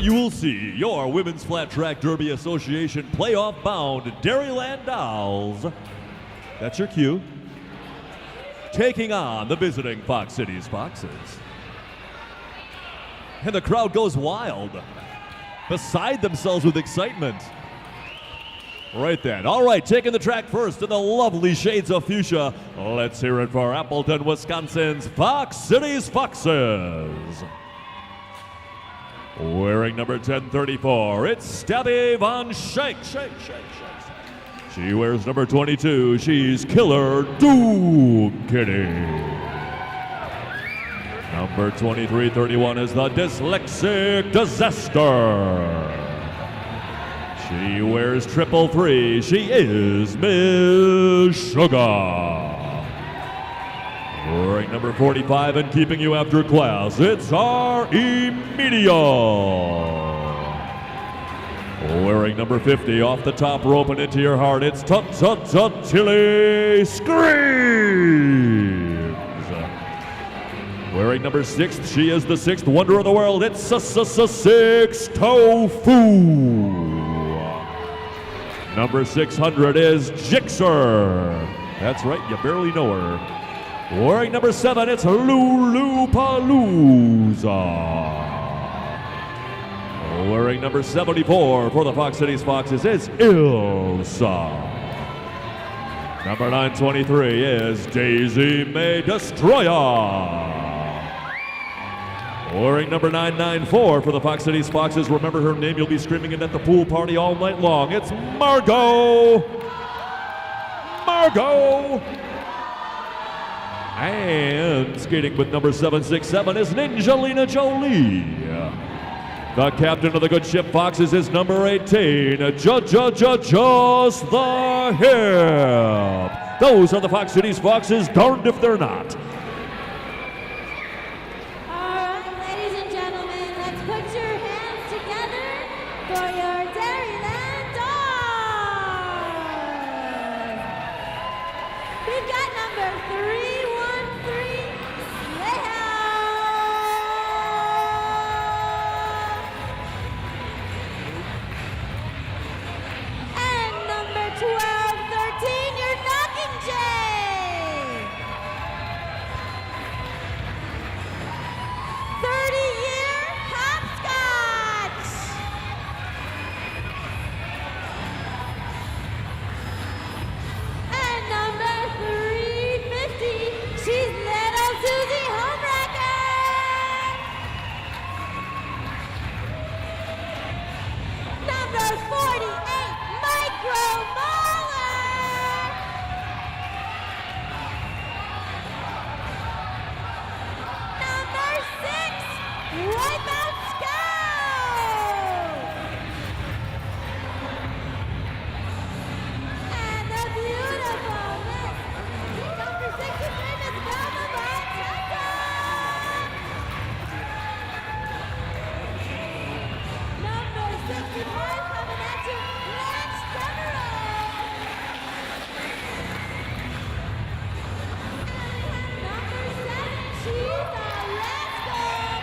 you will see your Women's Flat Track Derby Association playoff bound Dairyland Dolls. That's your cue. Taking on the visiting Cityz Foxes. And the crowd goes wild, beside themselves with excitement. Right then. All right, taking the track first in the lovely shades of fuchsia. Let's hear it for Appleton, Wisconsin's Cityz Foxes. Wearing number 1034, it's Stabby Von Shank. She wears number 22. She's Killer Doom Kitty. Number 2331 is the Dyslexic Disaster. She wears 333. She is Miss Sugar. Wearing number 45 and keeping you after class, it's our Immediate. Wearing number 50 off the top rope and into your heart, it's Tilly Screams. Wearing number 6, she is the 6th wonder of the world, it's Six Tofu. Number 600 is Jixer. That's right, you barely know her. Wearing number 7, it's Lulu Palooza. Wearing number 74 for the Cityz Foxes is Ilsa. Number 923 is Daisy May Destroyer. Wearing number 994 for the Cityz Foxes. Remember her name, you'll be screaming it at the pool party all night long. It's Margot. And skating with number 767 is Ninjalina Jolie. The captain of the good ship Foxes is number 18, Just the Hip. Those are the Cityz Foxes, darned if they're not. All right, ladies and gentlemen, let's put your hands together for your Dairyland Dolls. We've got number 313, and number 1213, your Knocking Jay. 30-year hopscotch. And number 350, she's Little Susie Homewrecker. Number 48, Micro Mauler. Number 6, Wipeout Scout. And the beautiful Miss number 63, Miss Velma Montesa. Number 65, coming at you, Lance Devereaux. Number 7, she's a rascal.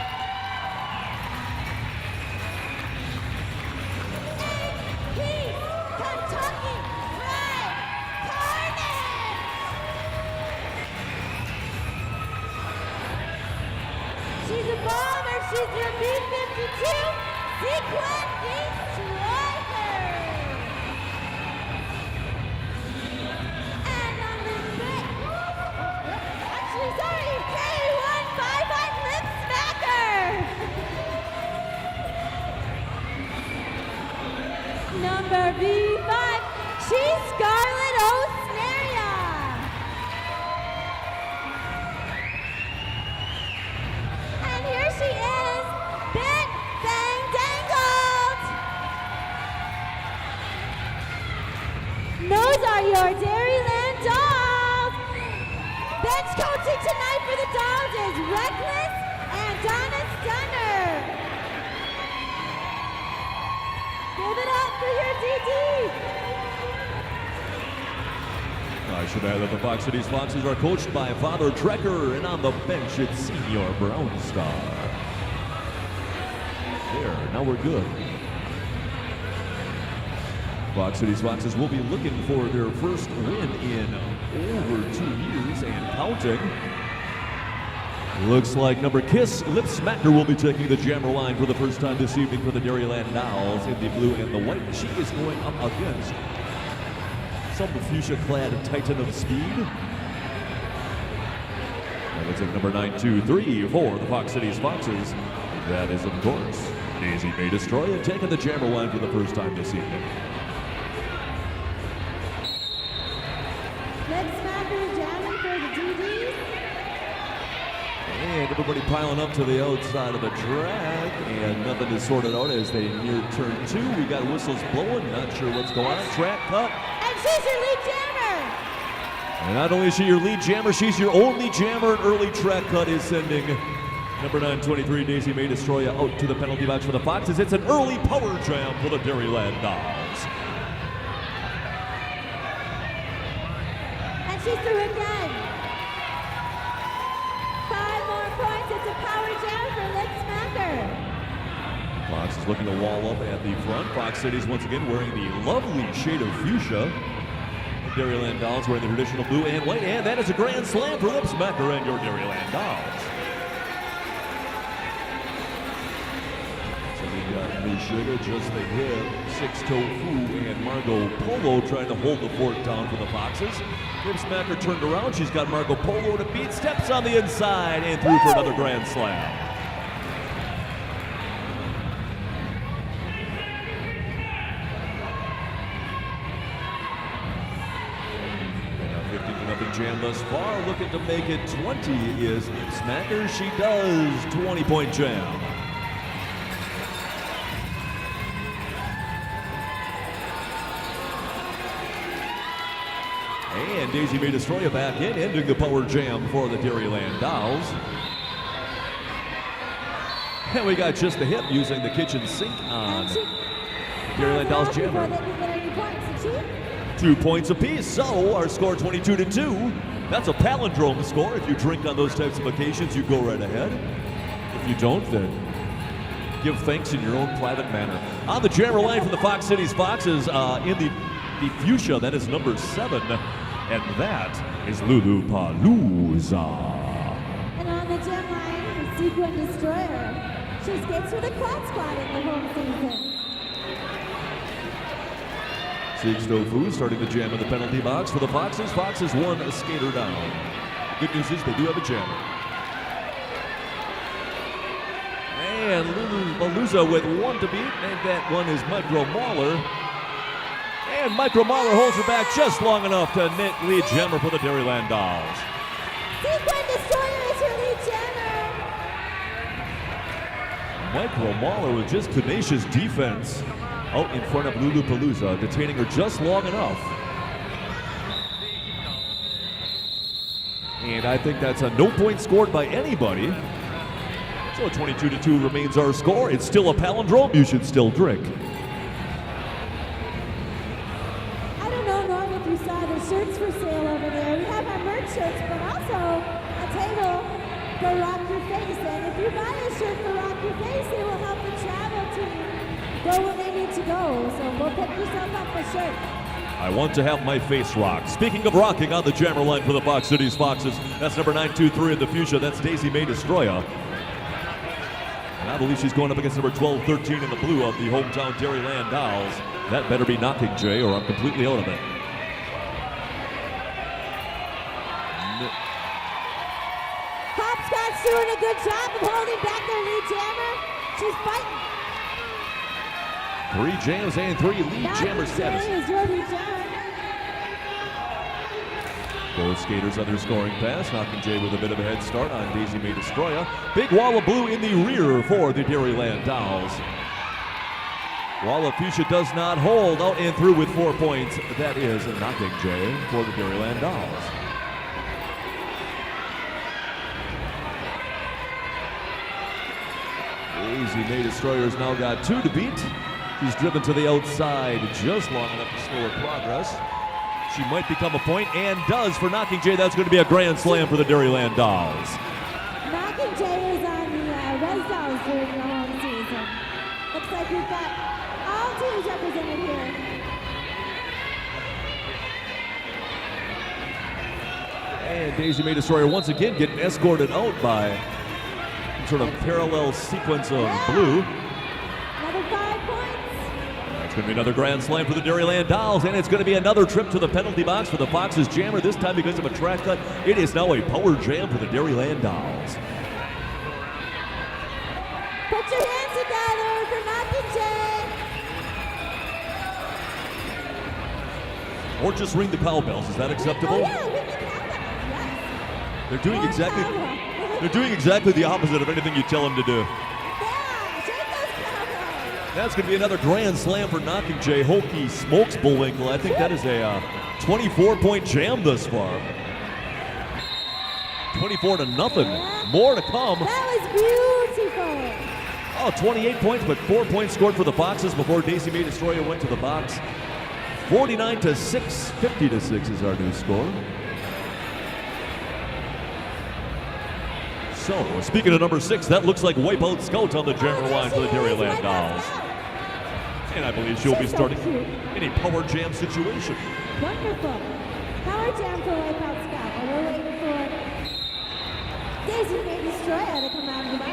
8-piece Kentucky Fried Carnage. She's a bomber. She's your B-52 Sequin Destroyer. And number 6, actually, sorry, K155 Lip Smacker. Number B5, she's Scarlet O'Snaria. And here she is, Bit Bang Dangled. Those are your Dairyland Dolls. Bench coaching tonight for the Dolls is Reckless and Donna Stunner. Give it up for your DD. I should add that the Cityz Foxes are coached by Father Trekker, and on the bench it's Senior Brown Star. There, now we're good. Cityz Foxes will be looking for their first win in over 2 years and counting. Looks like number Kiss Lip Smacker will be taking the jammer line for the first time this evening for the Dairyland Dolls in the blue and the white. She is going up against some fuchsia-clad titan of speed. That looks like number 923 for the Cityz Foxes. That is, of course, Daisy May Destroyer taking the jammer line for the first time this evening. Let's Smacker jamming for the DDs. And everybody piling up to the outside of the track, and nothing is sorted out as they near turn 2. We got whistles blowing, not sure what's going on. Track cut. And she's your lead jammer. And not only is she your lead jammer, she's your only jammer. An early track cut is sending number 923, Daisy May Destroyer, out to the penalty box for the Foxes. It's an early power jam for the Dairyland Dolls. And she's through again. 5 more points. It's a power jam for Let's Smacker. Fox is looking to wall up at the front. Fox Cityz once again wearing the lovely shade of fuchsia. The Dairyland Dolls wearing the traditional blue and white. And that is a grand slam for Lip Smacker and your Dairyland Dolls. Sugar, just the hit. 6 Tofu and Margot Polo trying to hold the fort down for the Foxes. Lip Smacker turned around. She's got Margot Polo to beat. Steps on the inside and through for another grand slam. And a 15-0 jam thus far. Looking to make it 20 is Lip Smacker. She does. 20-point jam. And Daisy May Destroyer back in, ending the power jam for the Dairyland Dolls. And we got just the hit using the kitchen sink on Dairyland Dolls jammer. 2 points apiece, so our score 22-2. That's a palindrome score. If you drink on those types of occasions, you go right ahead. If you don't, then give thanks in your own private manner. On the jammer line for the Cityz Foxes in the fuchsia, that is number 7. And that is Lulu Palooza. And on the gem line, the Sequin Destroyer. She skates for the quad squad in the home season. 6 Tofu starting the jam in the penalty box for the Foxes. Foxes 1 skater down. Good news is they do have a jammer. And Lulu Palooza with 1 to beat, and that one is Micro Mauler. And Micro Mauler holds her back just long enough to net lead jammer for the Dairyland Dolls. Sequin Destroyer is her lead jammer. Micro Mauler with just tenacious defense out in front of Lulu Palooza, detaining her just long enough. And I think that's a no point scored by anybody. So 22-2 remains our score. It's still a palindrome. You should still drink. Shirts for sale over there. We have our merch shirts, but also a table for Rock Your Face. And if you buy a shirt for Rock Your Face, it will help the travel team go where they need to go. So go pick yourself up a shirt. I want to have my face rocked. Speaking of rocking, on the jammer line for the Cityz Foxes, that's number 923 in the fuchsia. That's Daisy May Destroyer. And I believe she's going up against number 1213 in the blue of the hometown Dairyland Dolls. That better be knocking, Jay, or I'm completely out of it. Hopscotch doing a good job of holding back their lead jammer. She's fighting. 3 jams and 3 lead jammer status. Is your lead jammer. Both skaters on their scoring pass. Knocking Jay with a bit of a head start on Daisy May Destroyer. Big wall of blue in the rear for the Dairyland Dolls. Wall of fuchsia does not hold. Out and through with 4 points. That is a knocking Jay for the Dairyland Dolls. Daisy May Destroyer's now got 2 to beat. She's driven to the outside just long enough to slow her progress. She might become a point, and does for Knocking Jay. That's going to be a grand slam for the Dairyland Dolls. Knocking Jay is on the Red Dolls during the home season. looks like we've got all teams represented here. And Daisy May Destroyer once again getting escorted out by some sort of parallel sequence of blue. Another 5 points. It's going to be another grand slam for the Dairyland Dolls, and it's going to be another trip to the penalty box for the Fox's Jammer, this time because of a track cut. It is now a power jam for the Dairyland Dolls. Put your hands together for Mockingjay. Or just ring the cowbells. Is that acceptable? Oh yeah, ring the cowbells. Yes. They're doing More exactly cowbell. they're doing exactly the opposite of anything you tell them to do. Yeah, shake those cowbells. That's going to be another grand slam for Mockingjay. Hokey smokes Bullwinkle. I think that is a 24-point jam thus far. 24-0. Yeah. More to come. That was beautiful. Oh, 28 points, but 4 points scored for the Foxes before Daisy May Destroyer went to the box. 49-6, 50-6 is our new score. So, speaking of number 6, that looks like Wipeout Scout on the Jammer line for the Dairyland Dolls. And I believe she'll be starting in a power jam situation. Wonderful. Power jam for Wipeout Scout. And we're waiting for Daisy May Destroyer to come out of the box.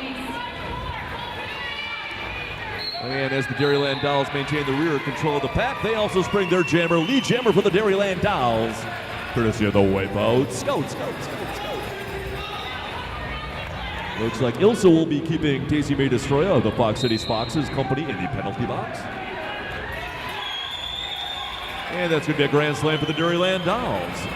And as the Dairyland Dolls maintain the rear control of the pack, they also spring their jammer, lead jammer for the Dairyland Dolls. Courtesy of the Wipeout Scout. Looks like Ilsa will be keeping Daisy May Destroyer of the Fox Cityz Foxes company in the penalty box. And that's going to be a grand slam for the Dairyland Dolls.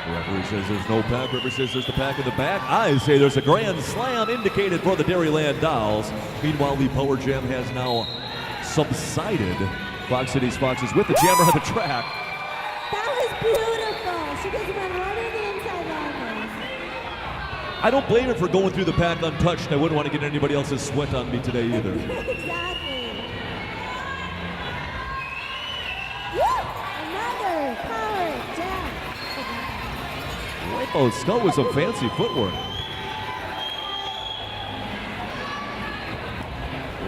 Referee says there's no pack. Referee says there's the pack in the back. I say there's a grand slam indicated for the Dairyland Dolls. Meanwhile, the power jam has now subsided. Fox Cityz Foxes with the jammer on the track. That was beautiful. She just went right on the inside line. I don't blame her for going through the pack untouched. I wouldn't want to get anybody else's sweat on me today either. Exactly. Woo! Another power jam. Oh, Scout with some fancy footwork.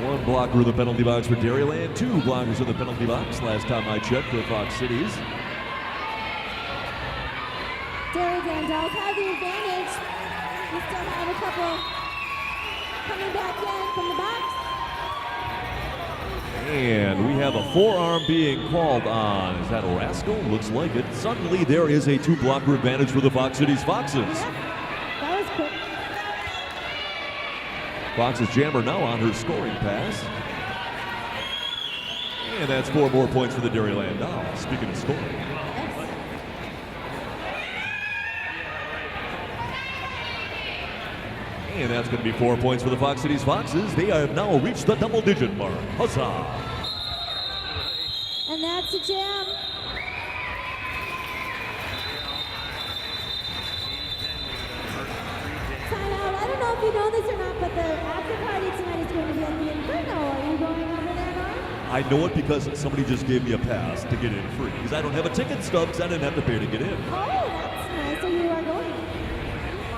One blocker in the penalty box for Dairyland, 2 blockers in the penalty box. Last time I checked for Fox Cityz. Dairyland Dolls have the advantage. We still have a couple coming back in from the box. And we have a forearm being called on. Is that a rascal? Looks like it. Suddenly there is a 2-blocker advantage for the Fox Cityz Foxes. Yeah, that was quick. Fox's jammer now on her scoring pass. And that's 4 more points for the Dairyland Dolls. Speaking of scoring. And that's going to be 4 points for the Fox Cityz Foxes. They have now reached the double-digit mark. Huzzah! And that's a jam. Sign out. I don't know if you know this or not, but the after party tonight is going to be at the Inferno. Are you going over there, Norm? I know it because somebody just gave me a pass to get in free. Because I don't have a ticket stub, because I didn't have to pay to get in. Oh, that's nice. So you are going.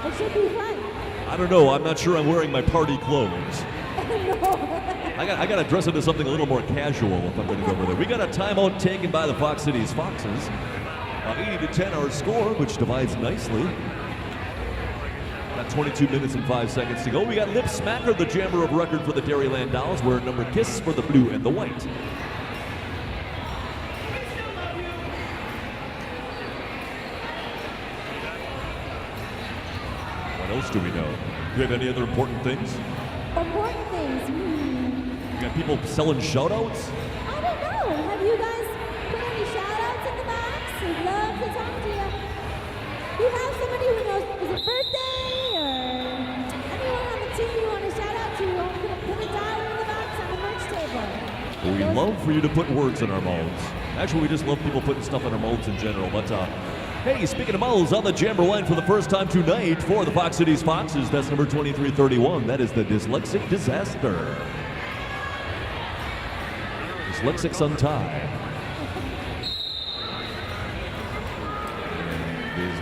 It should be fun. I don't know. I'm not sure I'm wearing my party clothes. No. I got to dress into something a little more casual if I'm going to go over there. We got a timeout taken by the Fox Cityz Foxes. 80-10 our score, which divides nicely. Got 22 minutes and 5 seconds to go. We got Lip Smacker, the jammer of record for the Dairyland Dolls, wearing number Kiss for the blue and the white. What else do we know? Do you have any other important things? Important things. You got people selling shout-outs? I don't know. Have you guys put any shout-outs in the box? We'd love to talk to you. You have somebody who knows, is it birthday or anyone on the team you want to shout out to? You want to put a dollar in the box on the merch table. We love for you to put words in our mouths. Actually, we just love people putting stuff in our mouths in general. But hey, speaking of mouths, on the jammer line for the first time tonight for the Fox Cityz Foxes, that's number 2331. That is the Dyslexic Disaster. Dyslexics Untied.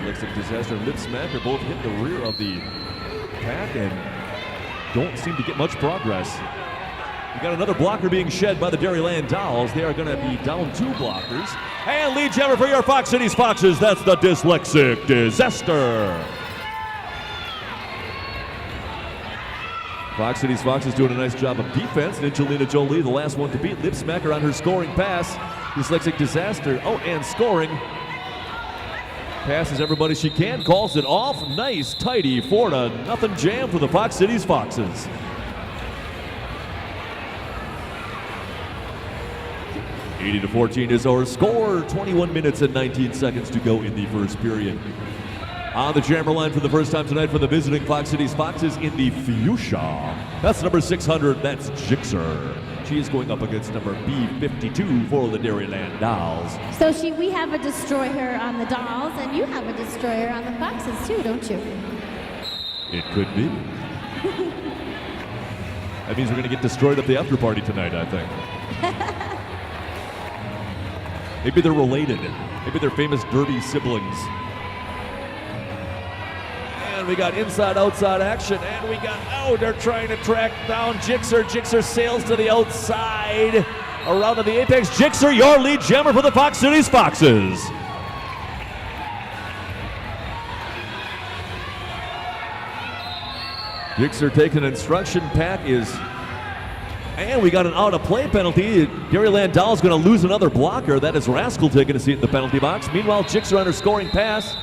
Dyslexic Disaster and Lip Smack are both hit the rear of the pack and don't seem to get much progress. We got another blocker being shed by the Dairyland Dolls. They are going to be down 2 blockers. And lead jammer for your Fox Cityz Foxes. That's the Dyslexic Disaster. Fox Cityz Foxes doing a nice job of defense. Ninjalina Jolie, the last one to beat. Lip Smacker on her scoring pass. Dyslexic Disaster. Oh, and scoring. Passes everybody she can. Calls it off. Nice, tidy 4-0 jam for the Fox Cityz Foxes. 80-14 is our score. 21 minutes and 19 seconds to go in the first period. On the jammer line for the first time tonight for the visiting Fox Cityz Foxes in the fuchsia. That's number 600. That's Jixer. She is going up against number B52 for the Dairyland Dolls. So we have a destroyer on the Dolls, and you have a destroyer on the Foxes too, don't you? It could be. That means we're going to get destroyed at the after party tonight, I think. Maybe they're related. Maybe they're famous Derby siblings. And we got inside-outside action, and we got, oh, they're trying to track down Jixer. Jixer sails to the outside, around to the apex. Jixer, your lead jammer for the Fox Cityz Foxes. Jixer taking an instruction. Pack is, and we got an out-of-play penalty. Dairyland Doll is going to lose another blocker. That is Rascal taking a seat in the penalty box. Meanwhile, Jixer on her scoring pass.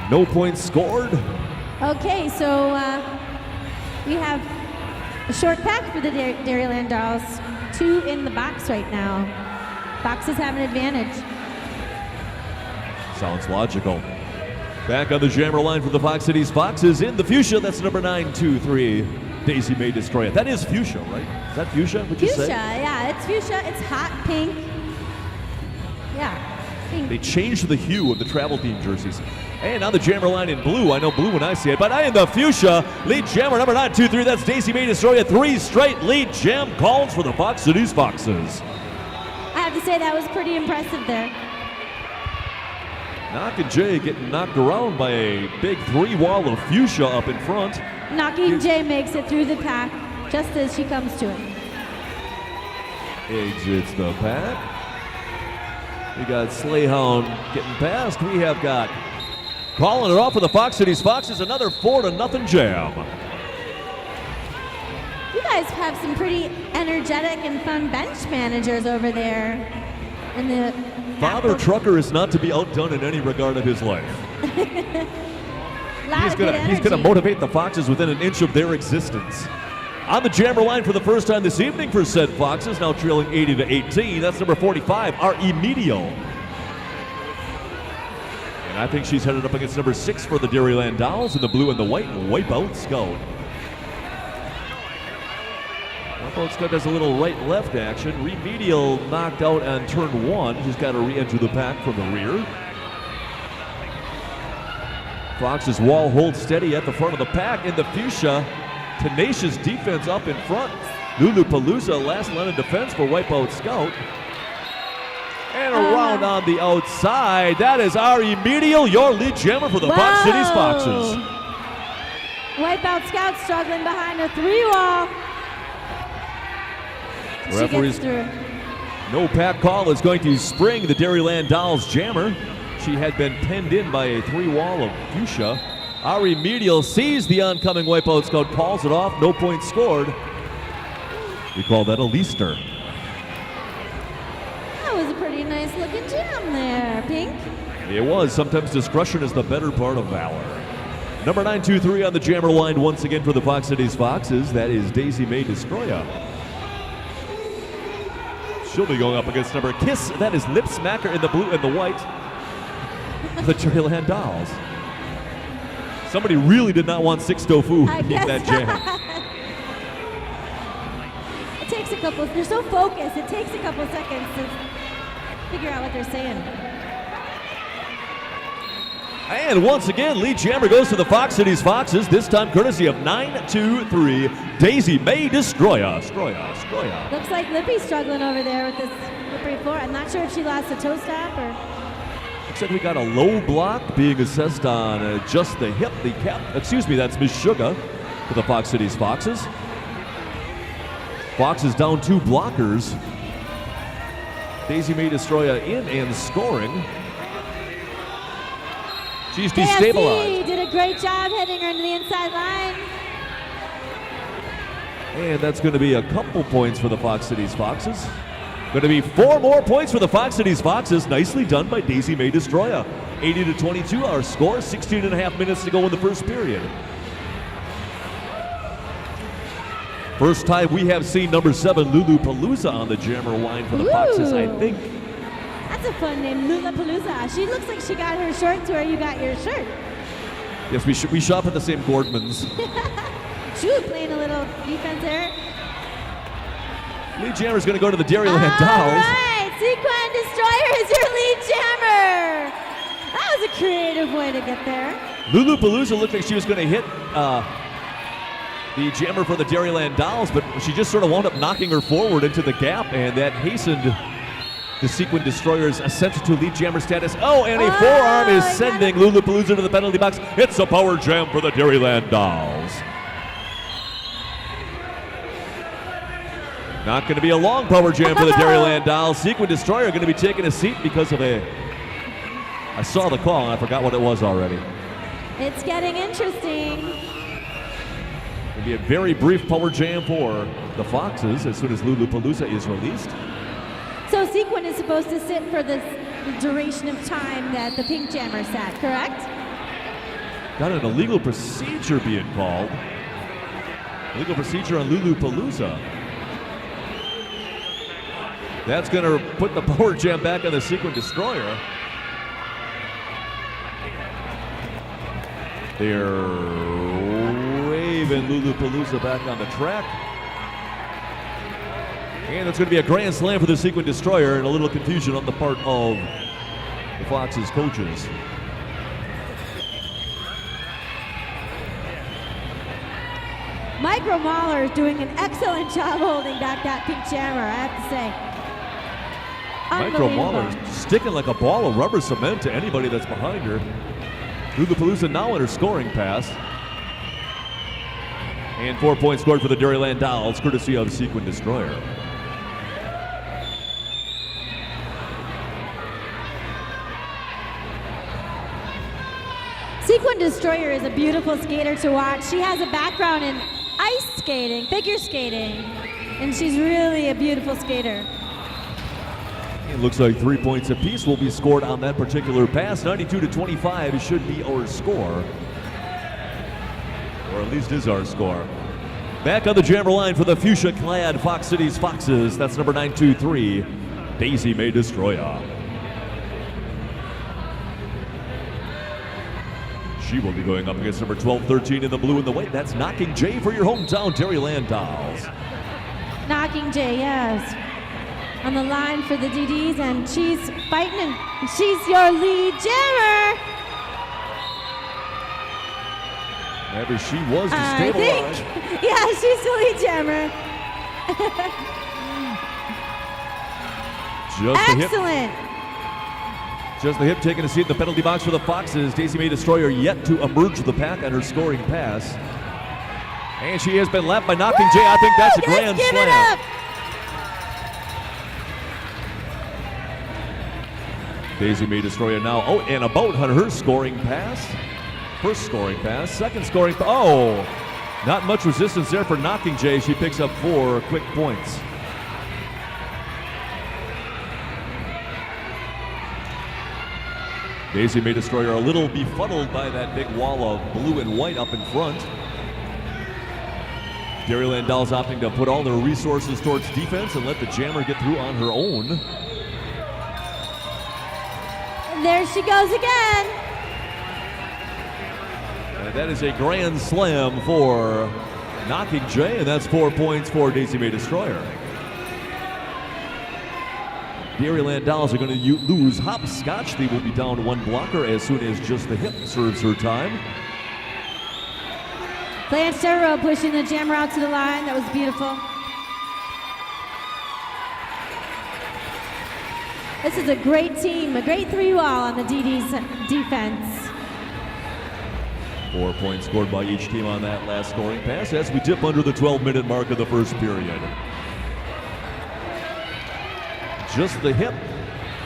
No points scored. Okay, so we have a short pack for the Dairyland Dolls. 2 in the box right now. Foxes have an advantage. Sounds logical. Back on the jammer line for the Fox Cityz Foxes in the fuchsia. That's number 923. Daisy May Destroy It. That is fuchsia, right? Is that fuchsia? Would you say? Fuchsia, yeah, it's fuchsia. It's hot pink. Yeah, pink. They changed the hue of the travel team jerseys. And on the jammer line in blue, I know blue when I see it, but in the fuchsia, lead jammer number 923, that's Daisy May Destroy It. 3 straight lead jam calls for the Fox Cityz Foxes. I have to say that was pretty impressive there. Knockin' Jay getting knocked around by a big 3-wall of fuchsia up in front. Knocking Jay makes it through the pack just as she comes to it. Exits the pack. We got Slayhound getting past. We have got calling it off for the Fox Cityz Foxes, another 4-0 jam. You guys have some pretty energetic and fun bench managers over there in the Father Trucker is not to be outdone in any regard of his life. He's going to motivate the Foxes within an inch of their existence. On the jammer line for the first time this evening for said Foxes, now trailing 80-18. That's number 45, our Emilio. And I think she's headed up against number 6 for the Dairyland Dolls in the blue and the white, Wipeout Scout. Wipeout Scout does a little right-left action. Remedial knocked out on turn 1. She's got to re-enter the pack from the rear. Fox's wall holds steady at the front of the pack in the fuchsia. Tenacious defense up in front. Lulu Palooza, last line of defense for Wipeout Scout. And around on the outside, that is our Emilio, your lead jammer for the Fox Cityz Foxes. Wipeout Scout struggling behind a 3-wall. She gets through. No pack call is going to spring the Dairyland Dolls jammer. She had been pinned in by a 3-wall of fuchsia. Our Emilio sees the oncoming Wipeout Scout, calls it off, no points scored. We call that a Leaster. That was a pretty nice looking jam there, Pink. It was. Sometimes discretion is the better part of valor. Number 923 on the jammer line once again for the Fox Cityz Foxes. That is Daisy May Destroya. She'll be going up against number Kiss. That is Lip Smacker in the blue and the white. The Dairyland Dolls. Somebody really did not want 6 tofu in that jam. It takes a couple, they're so focused, it takes a couple seconds to figure out what they're saying. And once again, lead jammer goes to the Fox Cityz Foxes, this time courtesy of 923, Daisy May Destroya. Looks like Lippy's struggling over there with this slippery floor. I'm not sure if she lost a toe stop or... Looks like we got a low block being assessed on just the hip. That's Miss Sugar for the Fox Cityz Foxes. Fox is down 2 blockers. Daisy May Destroyer in and scoring. She's destabilized. Did a great job hitting her into the inside line. And that's going to be a couple points for the Fox Cityz Foxes. Going to be 4 more points for the Fox Cityz Foxes. Nicely done by Daisy May Destroyer. 80-22 our score. 16 and a half minutes to go in the first period. First time we have seen number 7 Lulu Palooza on the jammer line for the Foxes, I think. That's a fun name, Lulu Palooza. She looks like she got her shorts where you got your shirt. Yes, we shop at the same Gordmans. She was playing a little defense there. Lead jammer's going to go to the Dairyland Dolls. All right, Sequin Destroyer is your lead jammer. That was a creative way to get there. Lulu Palooza looked like she was going to hit the jammer for the Dairyland Dolls, but she just sort of wound up knocking her forward into the gap, and that hastened the Sequin Destroyer's ascent to lead jammer status. Oh, and a forearm is sending Lulu Palooza to the penalty box. It's a power jam for the Dairyland Dolls. Not going to be a long power jam for the Dairyland Dolls. Sequin Destroyer going to be taking a seat because of I saw the call and I forgot what it was already. It's getting interesting. It'll be a very brief power jam for the Foxes as soon as Lulu Palooza is released. So Sequin is supposed to sit for the duration of time that the pink jammer sat, correct? Got an illegal procedure being called. Illegal procedure on Lulu Palooza. That's going to put the power jam back on the Sequin Destroyer. They're waving Lulu Palooza back on the track. And it's going to be a grand slam for the Sequin Destroyer and a little confusion on the part of the Fox's coaches. Micro Mahler is doing an excellent job holding back that pink jammer, I have to say. Micro Mahler sticking like a ball of rubber cement to anybody that's behind her. Lulu Palooza now in her scoring pass. And 4 points scored for the Dairyland Dolls, courtesy of Sequin Destroyer. Sequin Destroyer is a beautiful skater to watch. She has a background in ice skating, figure skating, and she's really a beautiful skater. It looks like 3 points apiece will be scored on that particular pass. 92-25 should be our score. Or at least is our score. Back on the jammer line for the fuchsia-clad Fox Cityz Foxes. That's number 923, Daisy May Destroyer. She will be going up against number 12-13 in the blue and the white. That's Knocking Jay for your hometown Dairyland Dolls. Knocking Jay, yes. On the line for the DDs, and she's fighting, and she's your lead jammer. Maybe she was I destabilized. think, yeah, she's the lead jammer. Excellent. Just the hip taking a seat in the penalty box for the Foxes. Daisy May Destroyer yet to emerge the pack on her scoring pass. And she has been lapped by Knocking Jay. I think that's a grand give slam. It up. Daisy May Destroyer now out and about on her scoring pass. First scoring pass, second scoring pass. Oh, not much resistance there for Knocking Jay. She picks up 4 quick points. Daisy May Destroyer a little befuddled by that big wall of blue and white up in front. Dairyland Dolls opting to put all their resources towards defense and let the jammer get through on her own. There she goes again. And that is a grand slam for Knocking Jay, and that's 4 points for Daisy May Destroyer. Dairyland Dolls are going to lose hopscotch. They will be down 1 blocker as soon as just the hip serves her time. Blanche Terrell pushing the jammer out to the line. That was beautiful. This is a great team, a great 3-wall on the DD's defense. 4 points scored by each team on that last scoring pass as we dip under the 12-minute mark of the first period. Just the hip.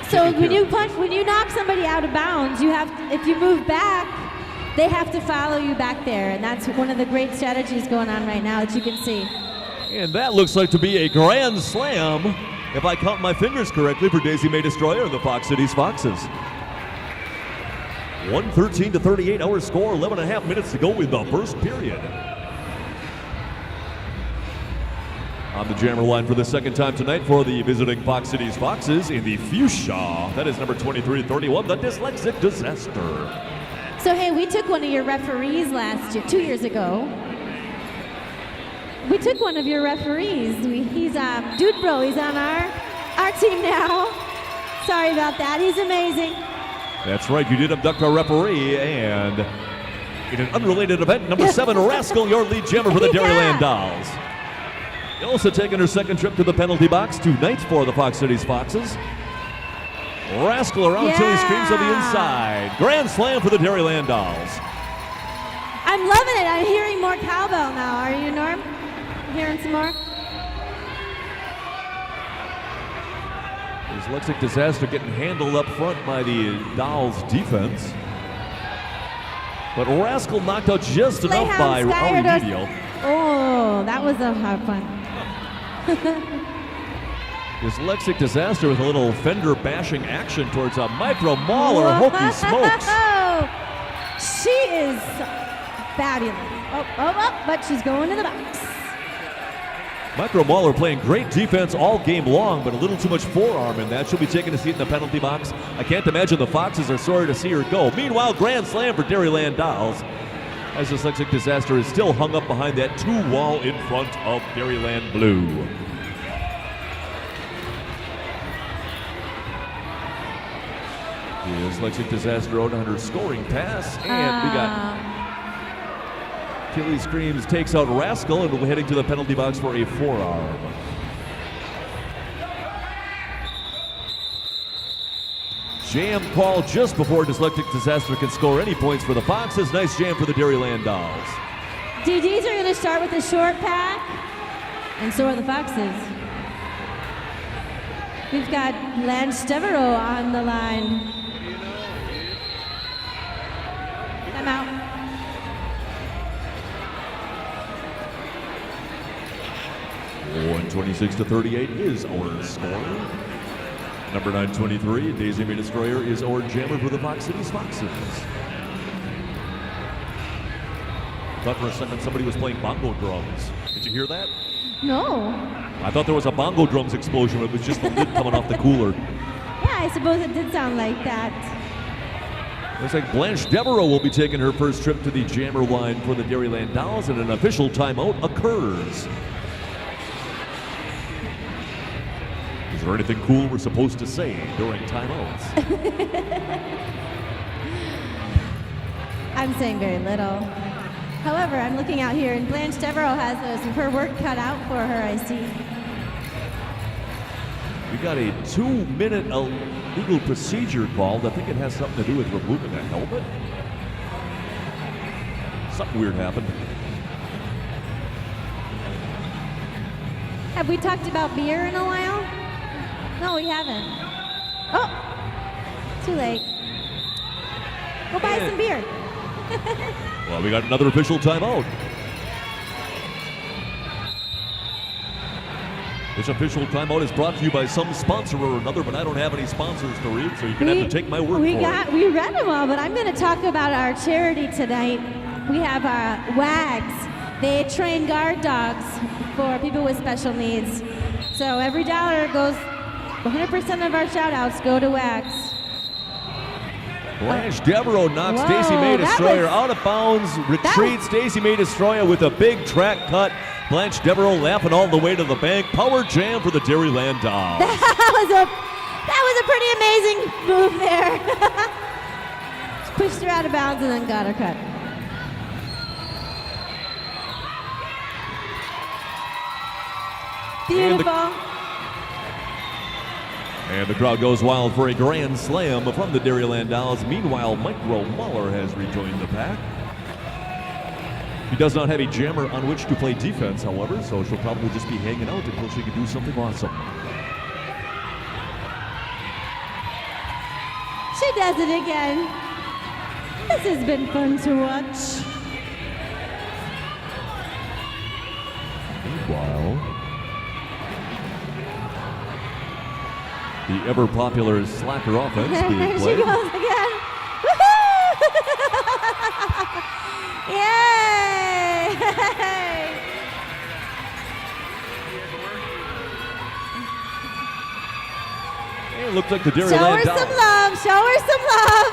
So when you knock somebody out of bounds, if you move back, they have to follow you back there, and that's one of the great strategies going on right now that you can see. And that looks like to be a grand slam, if I count my fingers correctly, for Daisy May Destroyer and the Fox Cityz Foxes. 113-38 our score, 11.5 minutes to go in the first period. On the jammer line for the second time tonight for the visiting Fox Cityz Foxes in the fuchsia. That is number 23-31, the Dyslexic Disaster. So hey, we took one of your referees last year, 2 years ago. We took one of your referees. He's Dude Bro. He's on our team now. Sorry about that. He's amazing. That's right. You did abduct our referee, and in an unrelated event, number 7, Rascal, your lead jammer for the Dairyland Dolls. Also taking her second trip to the penalty box tonight for the Fox Cityz Foxes. Rascal around till he screams on the inside. Grand slam for the Dairyland Dolls. I'm loving it. I'm hearing more cowbell now. Are you, Norm? Hearing some more? Dyslexic Disaster getting handled up front by the Dolls defense. But Rascal knocked out just enough by Remedial. Oh, that was a hard one. Dyslexic Disaster with a little fender bashing action towards a micro mauler. Hokey smokes. She is fabulous. But she's going to the box. Micro Mauler playing great defense all game long, but a little too much forearm in that. She'll be taking a seat in the penalty box. I can't imagine the Foxes are sorry to see her go. Meanwhile, grand slam for Dairyland Dolls, as Dyslexic Disaster is still hung up behind that 2-wall in front of Dairyland Blue. Dyslexic Disaster out on her scoring pass, and we got Killy Screams takes out Rascal, and we're heading to the penalty box for a forearm. Jam call just before Dyslexic Disaster can score any points for the Foxes. Nice jam for the Dairyland Dolls. DDs are going to start with a short pack, and so are the Foxes. We've got Lance Devereaux on the line. I'm out. 126-38 is our score. Number 923, Daisy May Destroyer, is our jammer for the Fox Cityz Foxes. Thought for a second somebody was playing bongo drums. Did you hear that? No. I thought there was a bongo drums explosion. It was just the lid coming off the cooler. Yeah, I suppose it did sound like that. Looks like Blanche Devereaux will be taking her first trip to the jammer line for the Dairyland Dolls, and an official timeout occurs. Is there anything cool we're supposed to say during timeouts? I'm saying very little. However, I'm looking out here, and Blanche Devereaux has her work cut out for her, I see. We got a 2-minute illegal procedure called. I think it has something to do with removing a helmet. Something weird happened. Have we talked about beer in a while? No, we haven't. Oh, too late. Go buy some beer. Well, we got another official timeout. This official timeout is brought to you by some sponsor or another, but I don't have any sponsors to read, so you're going to have to take my word for it. We read them all, but I'm going to talk about our charity tonight. We have WAGs. They train guard dogs for people with special needs. So every dollar goes, 100% of our shout-outs go to WAGs. Blanche Devereaux knocks Daisy May Destroyer out of bounds, retreats Daisy May Destroyer with a big track cut. Blanche Devereaux laughing all the way to the bank. Power jam for the Dairyland Dolls. That was a pretty amazing move there. Just pushed her out of bounds and then got her cut. Beautiful. And the crowd goes wild for a grand slam from the Dairyland Dolls. Meanwhile, Micro Muller has rejoined the pack. He does not have a jammer on which to play defense, however, so she'll probably just be hanging out until she can do something awesome. She does it again. This has been fun to watch. Meanwhile, the ever-popular slacker offense being There played. she goes again. Woohoo! Yay! It looks like the Show her Dairyland some Dolls. love. Show her some love.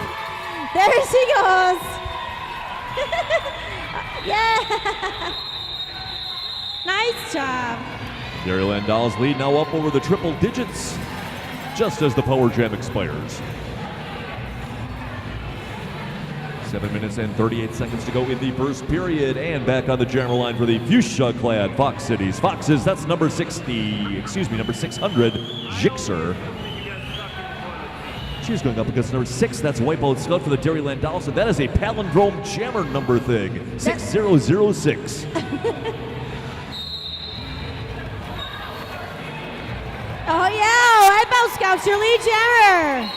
There she goes. Yeah. Nice job. Dairyland Dolls lead now up over the triple digits just as the Power Jam expires. 7 minutes and 38 seconds to go in the first period, and back on the jammer line for the fuchsia-clad Foxz Cityz. Foxes, that's number 600, Gixxer. She's going up against number 6, that's Wipeout Scout for the Dairyland Dolls, so that is a palindrome jammer number thing, 6006. Oh yeah, Wipeout Scout's your lead jammer.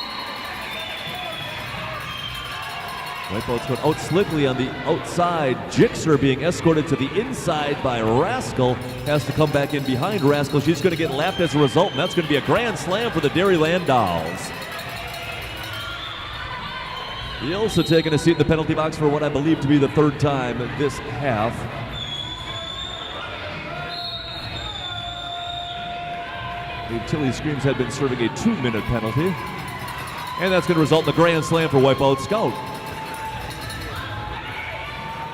Wipeout's going out slickly on the outside. Gixxer being escorted to the inside by Rascal. Has to come back in behind Rascal. She's going to get lapped as a result, and that's going to be a grand slam for the Dairyland Dolls. Ilsa taking a seat in the penalty box for what I believe to be the third time this half. The Tilly Screams had been serving a 2-minute penalty, and that's going to result in a grand slam for Wipeout Scout.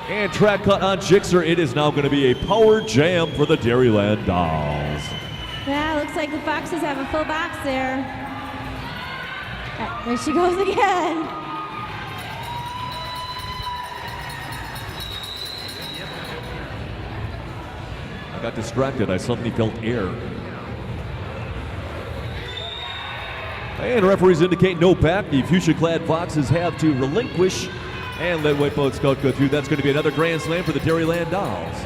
And track cut on Gixxer. It is now going to be a power jam for the Dairyland Dolls. Yeah, looks like the Foxes have a full box there. There she goes again. I got distracted. I suddenly felt air. And referees indicate no back. The fuchsia-clad Foxes have to relinquish and let Wipeout Scout go through. That's going to be another grand slam for the Dairyland Dolls.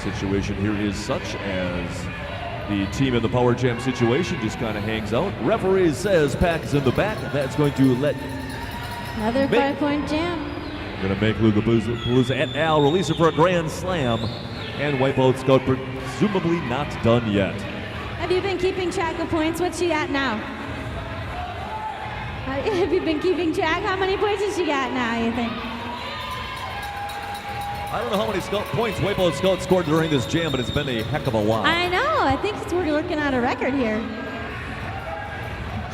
Situation here is such as the team in the power jam situation just kind of hangs out. Referee says pack is in the back. That's going to let Another 5-point jam. going to make Lugapalooza et al. Release it for a grand slam. And Wipeout Scout presumably not done yet. Have you been keeping track of points? What's she at now? Have you been keeping track? How many points has she got now, you think? I don't know how many points Wipeout Scout scored during this jam, but it's been a heck of a lot. I know. I think we're looking at a record here.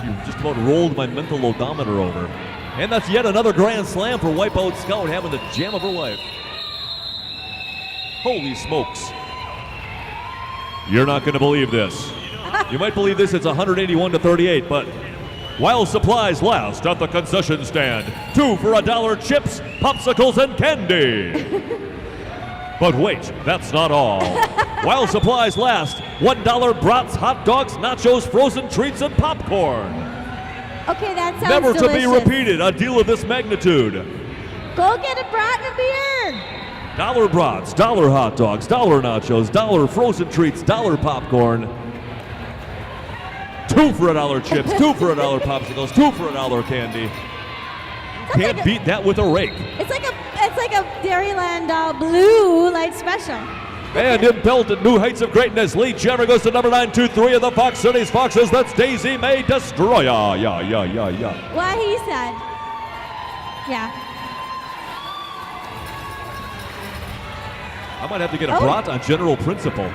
You just about rolled my mental odometer over. And that's yet another grand slam for Wipeout Scout, having the jam of her life. Holy smokes. You're not going to believe this. You might believe this, it's 181-38, but while supplies last at the concession stand, 2 for $1 chips, popsicles, and candy. But wait, that's not all. While supplies last, $1 brats, hot dogs, nachos, frozen treats, and popcorn. Okay, that sounds Never delicious. to be repeated, a deal of this magnitude. Go get a brat and a beer. $1 brats, $1 hot dogs, $1 nachos, $1 frozen treats, $1 popcorn. 2 for $1 chips, 2 for $1 popsicles, 2 for $1 candy. Can't like beat that with a rake. It's like a Dairyland Blue Light Special. And impelled new heights of greatness. Lead jammer goes to number 923 of the Foxz Cityz Foxes. That's Daisy May Destroyer. Yeah. What he said. Yeah. I might have to get a brat on general principle.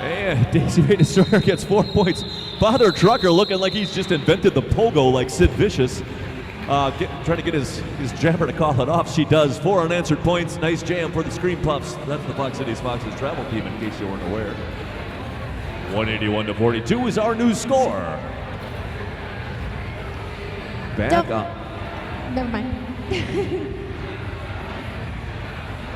And Daisy May Destroyer gets 4 points. Father Trucker looking like he's just invented the pogo like Sid Vicious. Trying to get his jammer to call it off. She does. 4 unanswered points. Nice jam for the Scream Puffs. That's the Foxz Cityz Foxes travel team, in case you weren't aware. 181-42 is our new score. Back up. Never mind.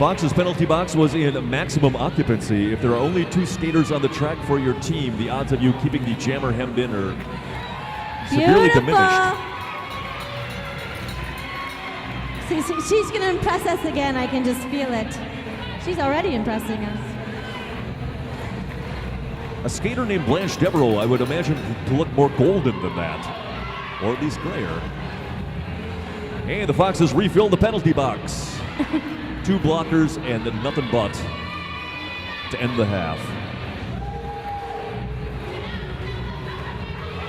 Fox's penalty box was in maximum occupancy. If there are only 2 skaters on the track for your team, the odds of you keeping the jammer hemmed in are severely diminished. See, she's going to impress us again. I can just feel it. She's already impressing us. A skater named Blanche Devereaux, I would imagine, to look more golden than that, or at least grayer. And the Foxes refill the penalty box. 2 blockers and then nothing but to end the half.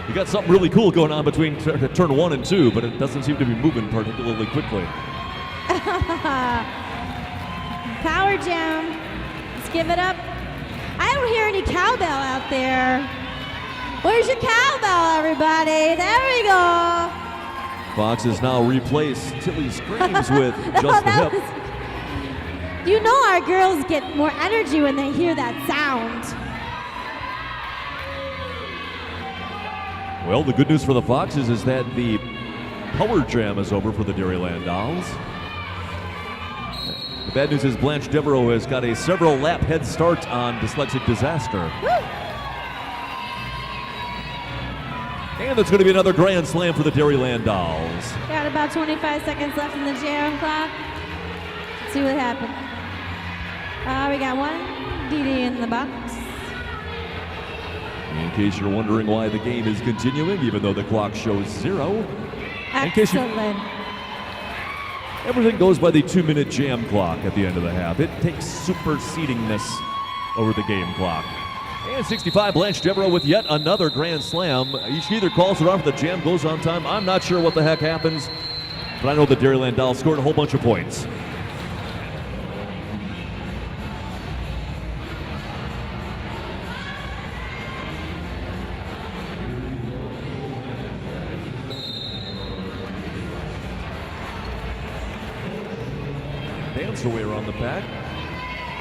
You got something really cool going on between turn 1 and 2, but it doesn't seem to be moving particularly quickly. Power jam. Let's give it up. I don't hear any cowbell out there. Where's your cowbell, everybody? There we go. Foxz has now replaced Tilly's screams with just the hip. You know our girls get more energy when they hear that sound. Well, the good news for the Foxes is that the power jam is over for the Dairyland Dolls. The bad news is Blanche Devereaux has got a several lap head start on Dyslexic Disaster. Woo. And it's going to be another grand slam for the Dairyland Dolls. Got about 25 seconds left in the jam clock. Let's see what happens. We got 1 DD in the box. In case you're wondering why the game is continuing, even though the clock shows 0. Excellent. Everything goes by the 2-minute jam clock at the end of the half. It takes supersedingness over the game clock. And 65, Blanche Devereaux with yet another grand slam. She either calls it off or the jam goes on time. I'm not sure what the heck happens, but I know the Dairyland Dolls scored a whole bunch of points. Dance her way around the pack.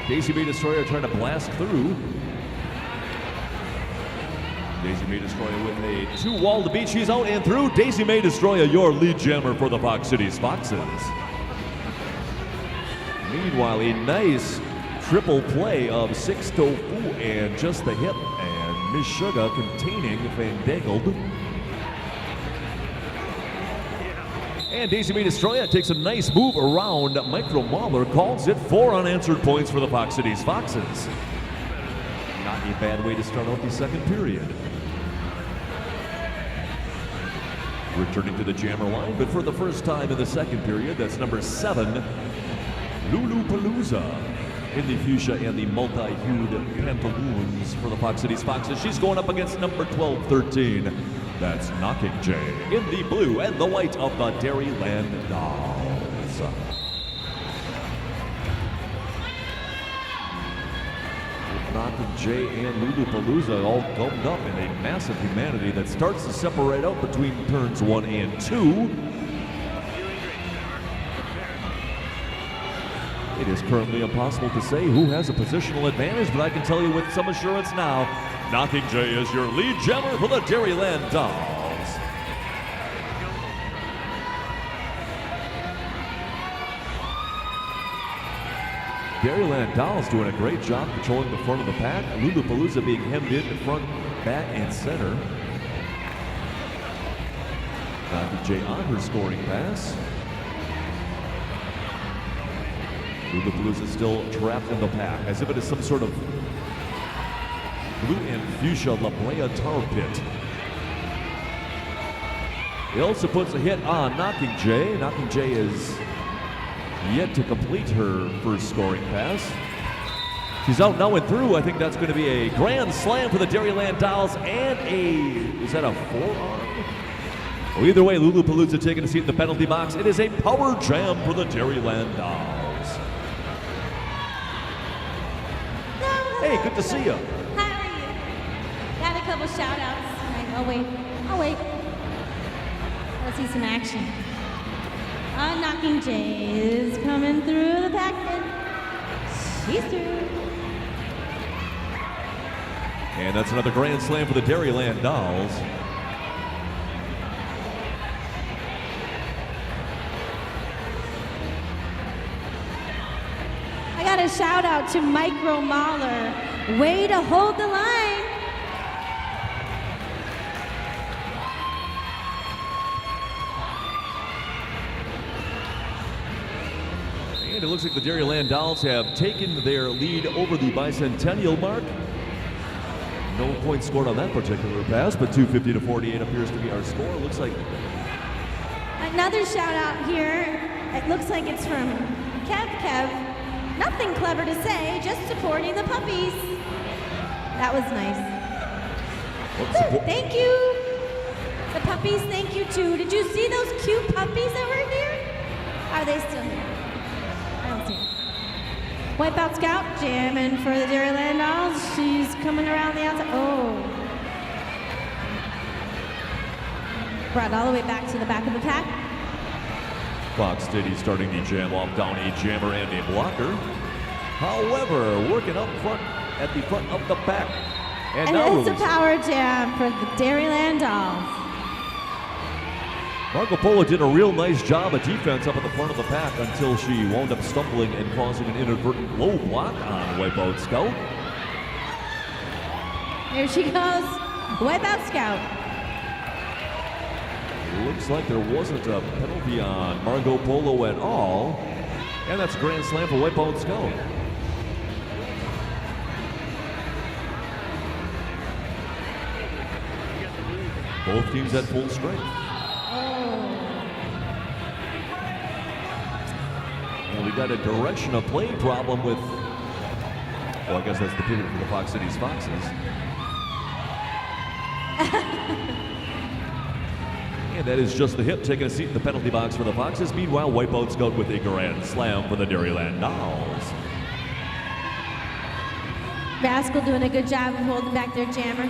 Daisy May Destroyer trying to blast through. Daisy May Destroyer with a 2-wall to beat. She's out and through. Daisy May Destroyer, your lead jammer for the Fox Cityz Foxes. Meanwhile, a nice triple play of 6 tofu and just the hip. And Miss Sugar containing Fandangled. And Daisy May Destroyer takes a nice move around Micro Mauler, calls it 4 unanswered points for the Fox Cityz Foxes. Not a bad way to start out the second period. Returning to the jammer line, but for the first time in the second period, that's number 7, Lulu Palooza, in the fuchsia and the multi-hued pantaloons for the Fox Cityz Foxes. She's going up against number 12, 13. That's Knocking Jay in the blue and the white of the Dairyland Dolls. Knocking Jay and Lulu Palooza all gummed up in a massive humanity that starts to separate out between turns 1 and 2. It is currently impossible to say who has a positional advantage, but I can tell you with some assurance now, Knocking Jay is your lead jammer for the Dairyland Dolls. Dairyland Dolls doing a great job controlling the front of the pack. Lulu Palooza being hemmed in front, back, and center. Knocking Jay on her scoring pass. Lulu Palooza still trapped in the pack, as if it is some sort of blue and fuchsia La Brea tar pit. He also puts a hit on Knocking Jay. Knocking Jay is yet to complete her first scoring pass. She's out now and through. I think that's going to be a grand slam for the Dairyland Dolls and is that a forearm? Well, either way, Lulu Palooza taking a seat in the penalty box. It is a power jam for the Dairyland Dolls. Hey, good to see you. How are you? Got a couple shout outs. Oh wait. Let's see some action. Knocking Jay is coming through the pack and she's through. And that's another grand slam for the Dairyland Dolls. shout out to Micro Mahler. Way to hold the line. And it looks like the Dairyland Dolls have taken their lead over the bicentennial mark. No points scored on that particular pass, but 250 to 48 appears to be our score. Looks like Another shout out here. It looks like it's from Kev. Nothing clever to say, just supporting the puppies. That was nice. Thank you. The puppies, thank you too. Did you see those cute puppies that were here? Are they still here? I don't see them. Wipeout Scout jamming for the Dairyland Dolls. She's coming around the outside. Oh. Brought all the way back to the back of the pack. Foxz Cityz starting the jam off down a jammer and a blocker. However, working up front at the front of the pack. And now it's a power jam for the Dairyland Dolls. Marco Polo did a real nice job of defense up at the front of the pack until she wound up stumbling and causing an inadvertent low block on Wipeout Scout. Here she goes, Wipeout Scout. Looks like there wasn't a penalty on Marco Polo at all. And that's a grand slam for Wipeout Scout. Both teams at full strength. And we got a direction of play problem with, well, I guess that's the pivot for the Foxz Cityz Foxes. And that is just the hip taking a seat in the penalty box for the Foxes. Meanwhile, Wipeout Scout with a grand slam for the Dairyland Dolls. Rascal doing a good job of holding back their jammer.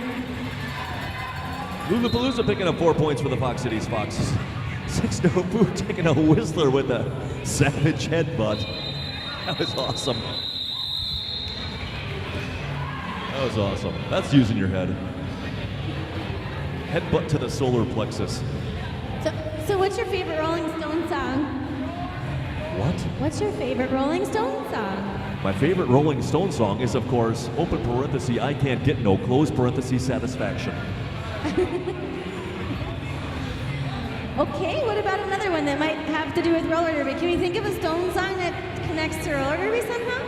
Lulapalooza picking up 4 points for the Foxz Cityz Foxes. 6-0 Boo taking a Whistler with a savage headbutt. That was awesome. That was awesome. That's using your head. Headbutt to the solar plexus. So what's your favorite Rolling Stone song? What? What's your favorite Rolling Stone song? My favorite Rolling Stone song is, of course, open parenthesis, I can't get no, close parenthesis, satisfaction. Okay, what about another one that might have to do with roller derby? Can you think of a Stone song that connects to roller derby somehow?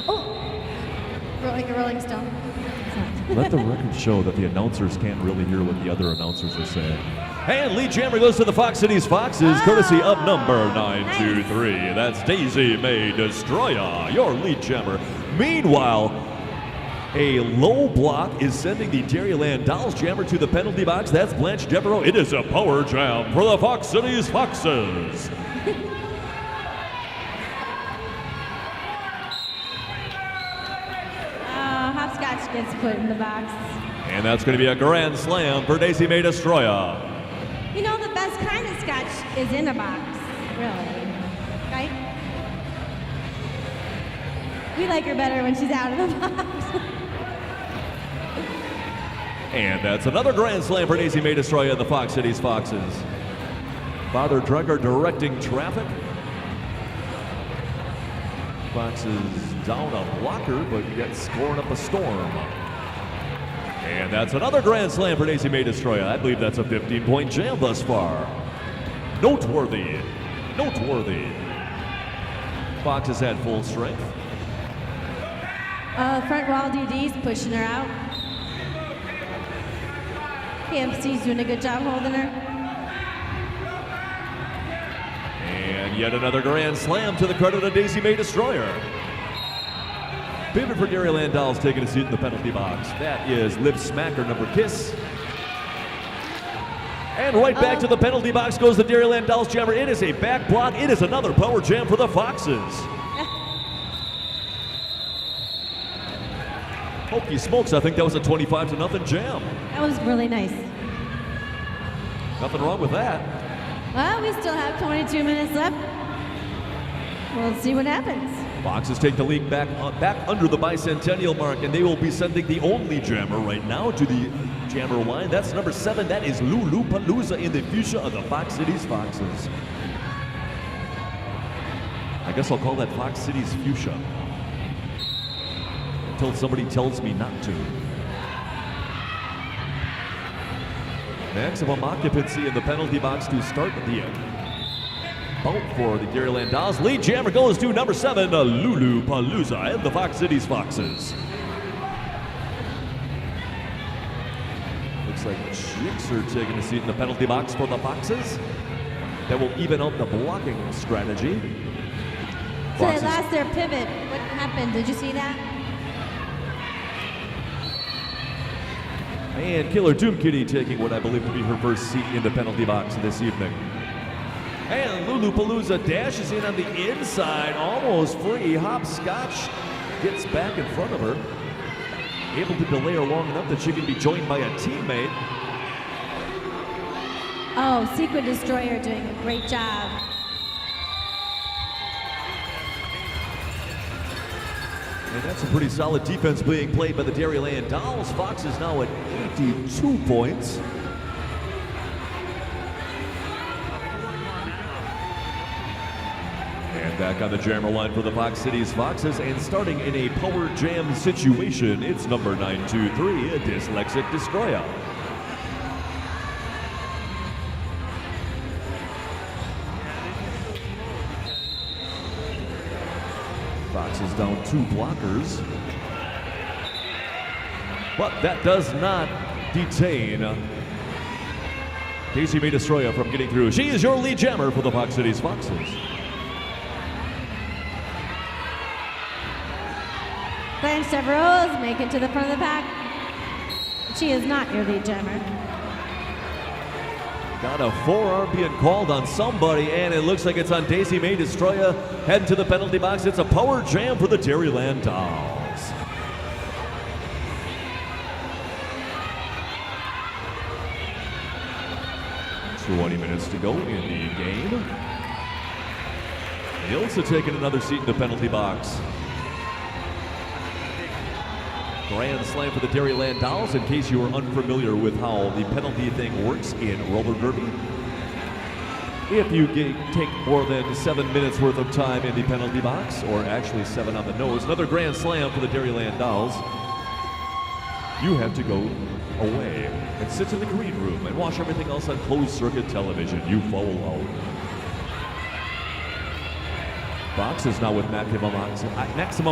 Oh, like a Rolling Stone. Let the record show that the announcers can't really hear what the other announcers are saying. And lead jammer goes to the Foxz Cityz Foxes, courtesy of number 923. That's Daisy May Destroyer, your lead jammer. Meanwhile, a low block is sending the Dairyland Dolls jammer to the penalty box. That's Blanche Devereaux. It is a power jam for the Foxz Cityz Foxes. Hopscotch gets put in the box. And that's going to be a grand slam for Daisy May Destroyer. You know, the best kind of scotch is in a box, really, right? We like her better when she's out of the box. And that's another grand slam for Daisy May Destroyer and the Foxz Cityz Foxes. Father Dreger directing traffic. Foxes down a blocker, but yet scoring up a storm. And that's another grand slam for Daisy May Destroyer. I believe that's a 15-point jam thus far. Noteworthy. Noteworthy. Foxx has had full strength. Front wall DD's pushing her out. KMC's doing a good job holding her. And yet another grand slam to the credit of Daisy May Destroyer. Pivot for Dairyland Dolls taking a seat in the penalty box. That is Lip Smacker number Kiss. And right back to the penalty box goes the Dairyland Dolls jammer. It is a back block. It is another power jam for the Foxes. Hokey smokes, I think that was a 25-0 jam. That was really nice. Nothing wrong with that. Well, we still have 22 minutes left. We'll see what happens. Foxes take the league back under the bicentennial mark, and they will be sending the only jammer right now to the jammer line. That's number 7. That is Lulapalooza in the fuchsia of the Foxz Cityz Foxes. I guess I'll call that Foxz Cityz fuchsia. until somebody tells me not to. Maximum occupancy in the penalty box to start the bout for the Dairyland Dolls. Lead jammer goes to number 7, Lulu Palooza and the Fox Cityz Foxes. Looks like Chicks are taking a seat in the penalty box for the Foxes. That will even out the blocking strategy. So they lost their pivot. What happened? Did you see that? And Killer Doom Kitty taking what I believe to be her first seat in the penalty box this evening. And Lulu Palooza dashes in on the inside, almost free. Hopscotch gets back in front of her. Able to delay her long enough that she can be joined by a teammate. Oh, Secret Destroyer doing a great job. And that's a pretty solid defense being played by the Dairyland Dolls. Fox is now at 82 points. And back on the jammer line for the Fox Cityz Foxes, and starting in a power jam situation, it's number 923, a Dyslexic Destroyer. Fox is down 2 blockers. But that does not detain Casey May Destroyer from getting through. She is your lead jammer for the Fox Cityz Foxes. Blanche Devereaux's make it to the front of the pack. She is not your lead jammer. Got a forearm being called on somebody, and it looks like it's on Daisy May Destroyer heading to the penalty box. It's a power jam for the Dairyland Dolls. "20 minutes to go in the game. Ilsa taking another seat in the penalty box. Grand slam for the Dairyland Dolls. In case you are unfamiliar with how the penalty thing works in roller derby, if you take more than 7 minutes worth of time in the penalty box, or actually 7 on the nose, another grand slam for the Dairyland Dolls, you have to go away and sit in the green room and watch everything else on closed circuit television. You foul out. Fox is now with maximum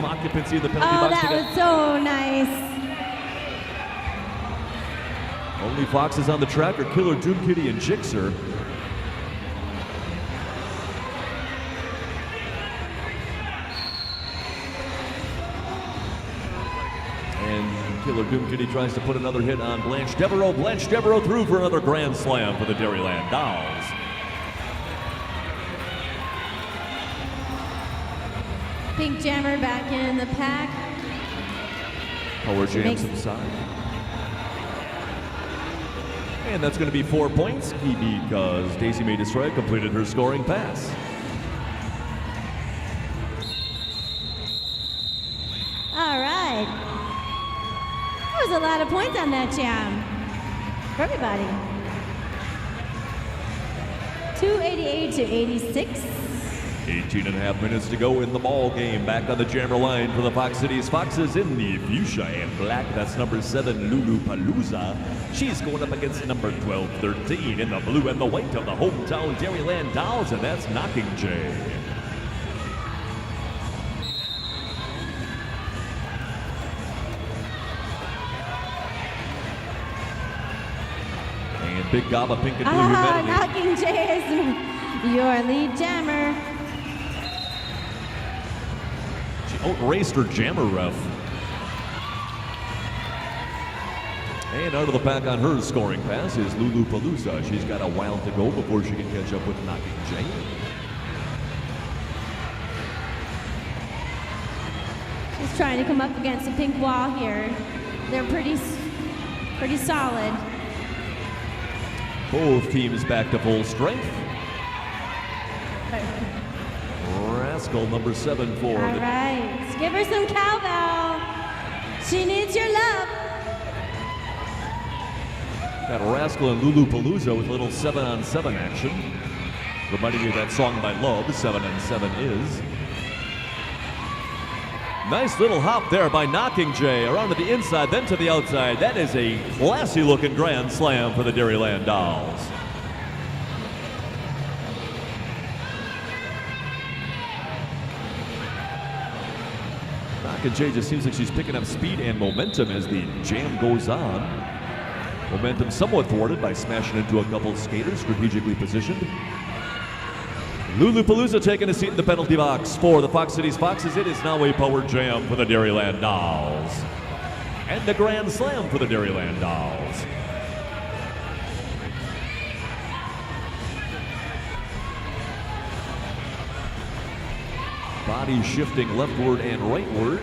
occupancy in the penalty box. Oh, that was so nice. Only Fox is on the track are Killer Doom Kitty and Jixer. And Killer Doom Kitty tries to put another hit on Blanche Devereaux. Blanche Devereaux through for another grand slam for the Dairyland Dolls. Pink jammer back in the pack. Power jams inside. And that's going to be 4 points because Daisy May Destroyer completed her scoring pass. All right. There was a lot of points on that jam for everybody. 288 to 86. 18 and a half minutes to go in the ball game. Back on the jammer line for the Fox Cityz Foxes in the fuchsia and black. That's number 7, Lulu Palooza. She's going up against number 12, 13 in the blue and the white of the hometown Dairyland Dolls, and that's Knocking Jay. And Big Gaba Pink and Blue Humanity. Knocking Jay is your lead jammer. Outraced her jammer ref. And out of the pack on her scoring pass is Lulu Palooza. She's got a while to go before she can catch up with Knocking Jay. She's trying to come up against a pink wall here. They're pretty solid. Both teams back to full strength. Rascal, number 7 for. All right, let's give her some cowbell. She needs your love. Got Rascal and Lulu Palooza with a little 7-on-7 action. Reminding me of that song by Love, 7 on 7 is. Nice little hop there by knocking Jay around to the inside, then to the outside. That is a classy looking grand slam for the Dairyland Dolls. Knocking Jay just seems like she's picking up speed and momentum as the jam goes on. Momentum somewhat thwarted by smashing into a couple skaters strategically positioned. Lulupalooza taking a seat in the penalty box for the Fox Cityz Foxes. It is now a power jam for the Dairyland Dolls. And the grand slam for the Dairyland Dolls. Body shifting leftward and rightward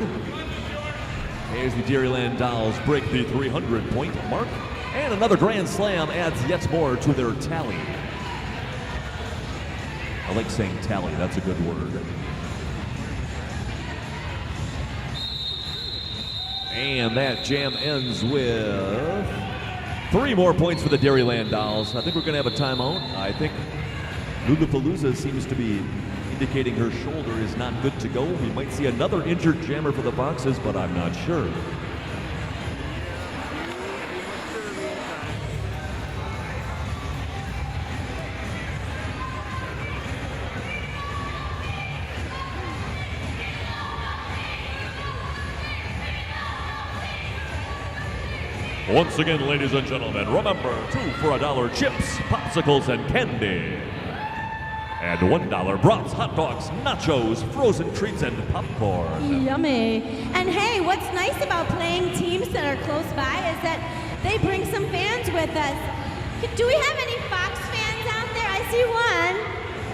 as the Dairyland Dolls break the 300-point mark. And another grand slam adds yet more to their tally. I like saying tally, that's a good word. And that jam ends with 3 more points for the Dairyland Dolls. I think we're going to have a timeout. I think Lulupalooza seems to be indicating her shoulder is not good to go. We might see another injured jammer for the Foxes, but I'm not sure. Once again, ladies and gentlemen, remember 2 for $1 chips, popsicles, and candy. And $1 brats, hot dogs, nachos, frozen treats, and popcorn. Yummy. And hey, what's nice about playing teams that are close by is that they bring some fans with us. Do we have any Fox fans out there? I see one.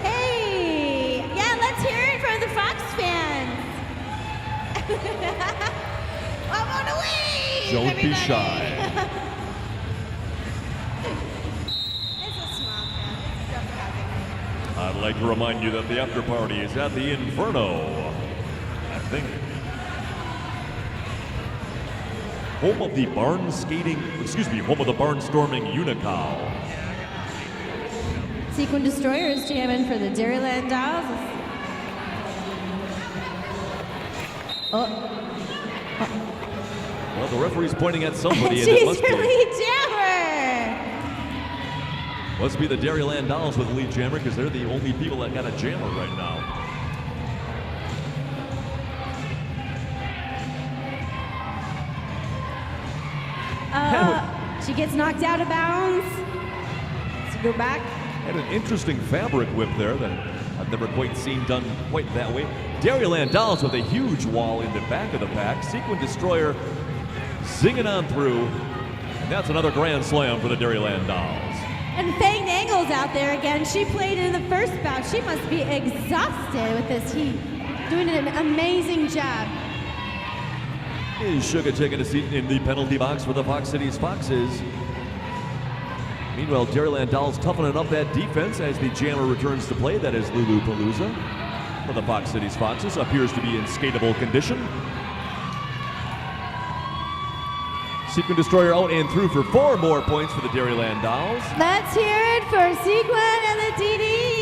Hey, yeah, let's hear it for the Fox fans. I want to wave, Don't everybody. be shy. It's a small crowd. It's just having. I'd like to remind you that the after party is at the Inferno. I think. Home of the home of the barnstorming Unicow. Sequin Destroyer is jamming for the Dairyland Dolls. Well, the referee's pointing at somebody, and She's it must your be, lead jammer. must be the Dairyland Dolls with the lead jammer, because they're the only people that got a jammer right now. She gets knocked out of bounds. Let's go back. Had an interesting fabric whip there that I've never quite seen done quite that way. Dairyland Dolls with a huge wall in the back of the pack. Sequin Destroyer zinging on through. And that's another grand slam for the Dairyland Dolls. And Fanged Angle's out there again. She played in the first bout. She must be exhausted with this heat. Doing an amazing job. Is Sugar taking a seat in the penalty box for the Fox Cityz Foxes. Meanwhile, Dairyland Dolls toughening up that defense as the jammer returns to play. That is Lulupalooza for the Fox Cityz Foxes. Appears to be in skatable condition. Sequin Destroyer out and through for 4 more points for the Dairyland Dolls. Let's hear it for Sequin and the DD.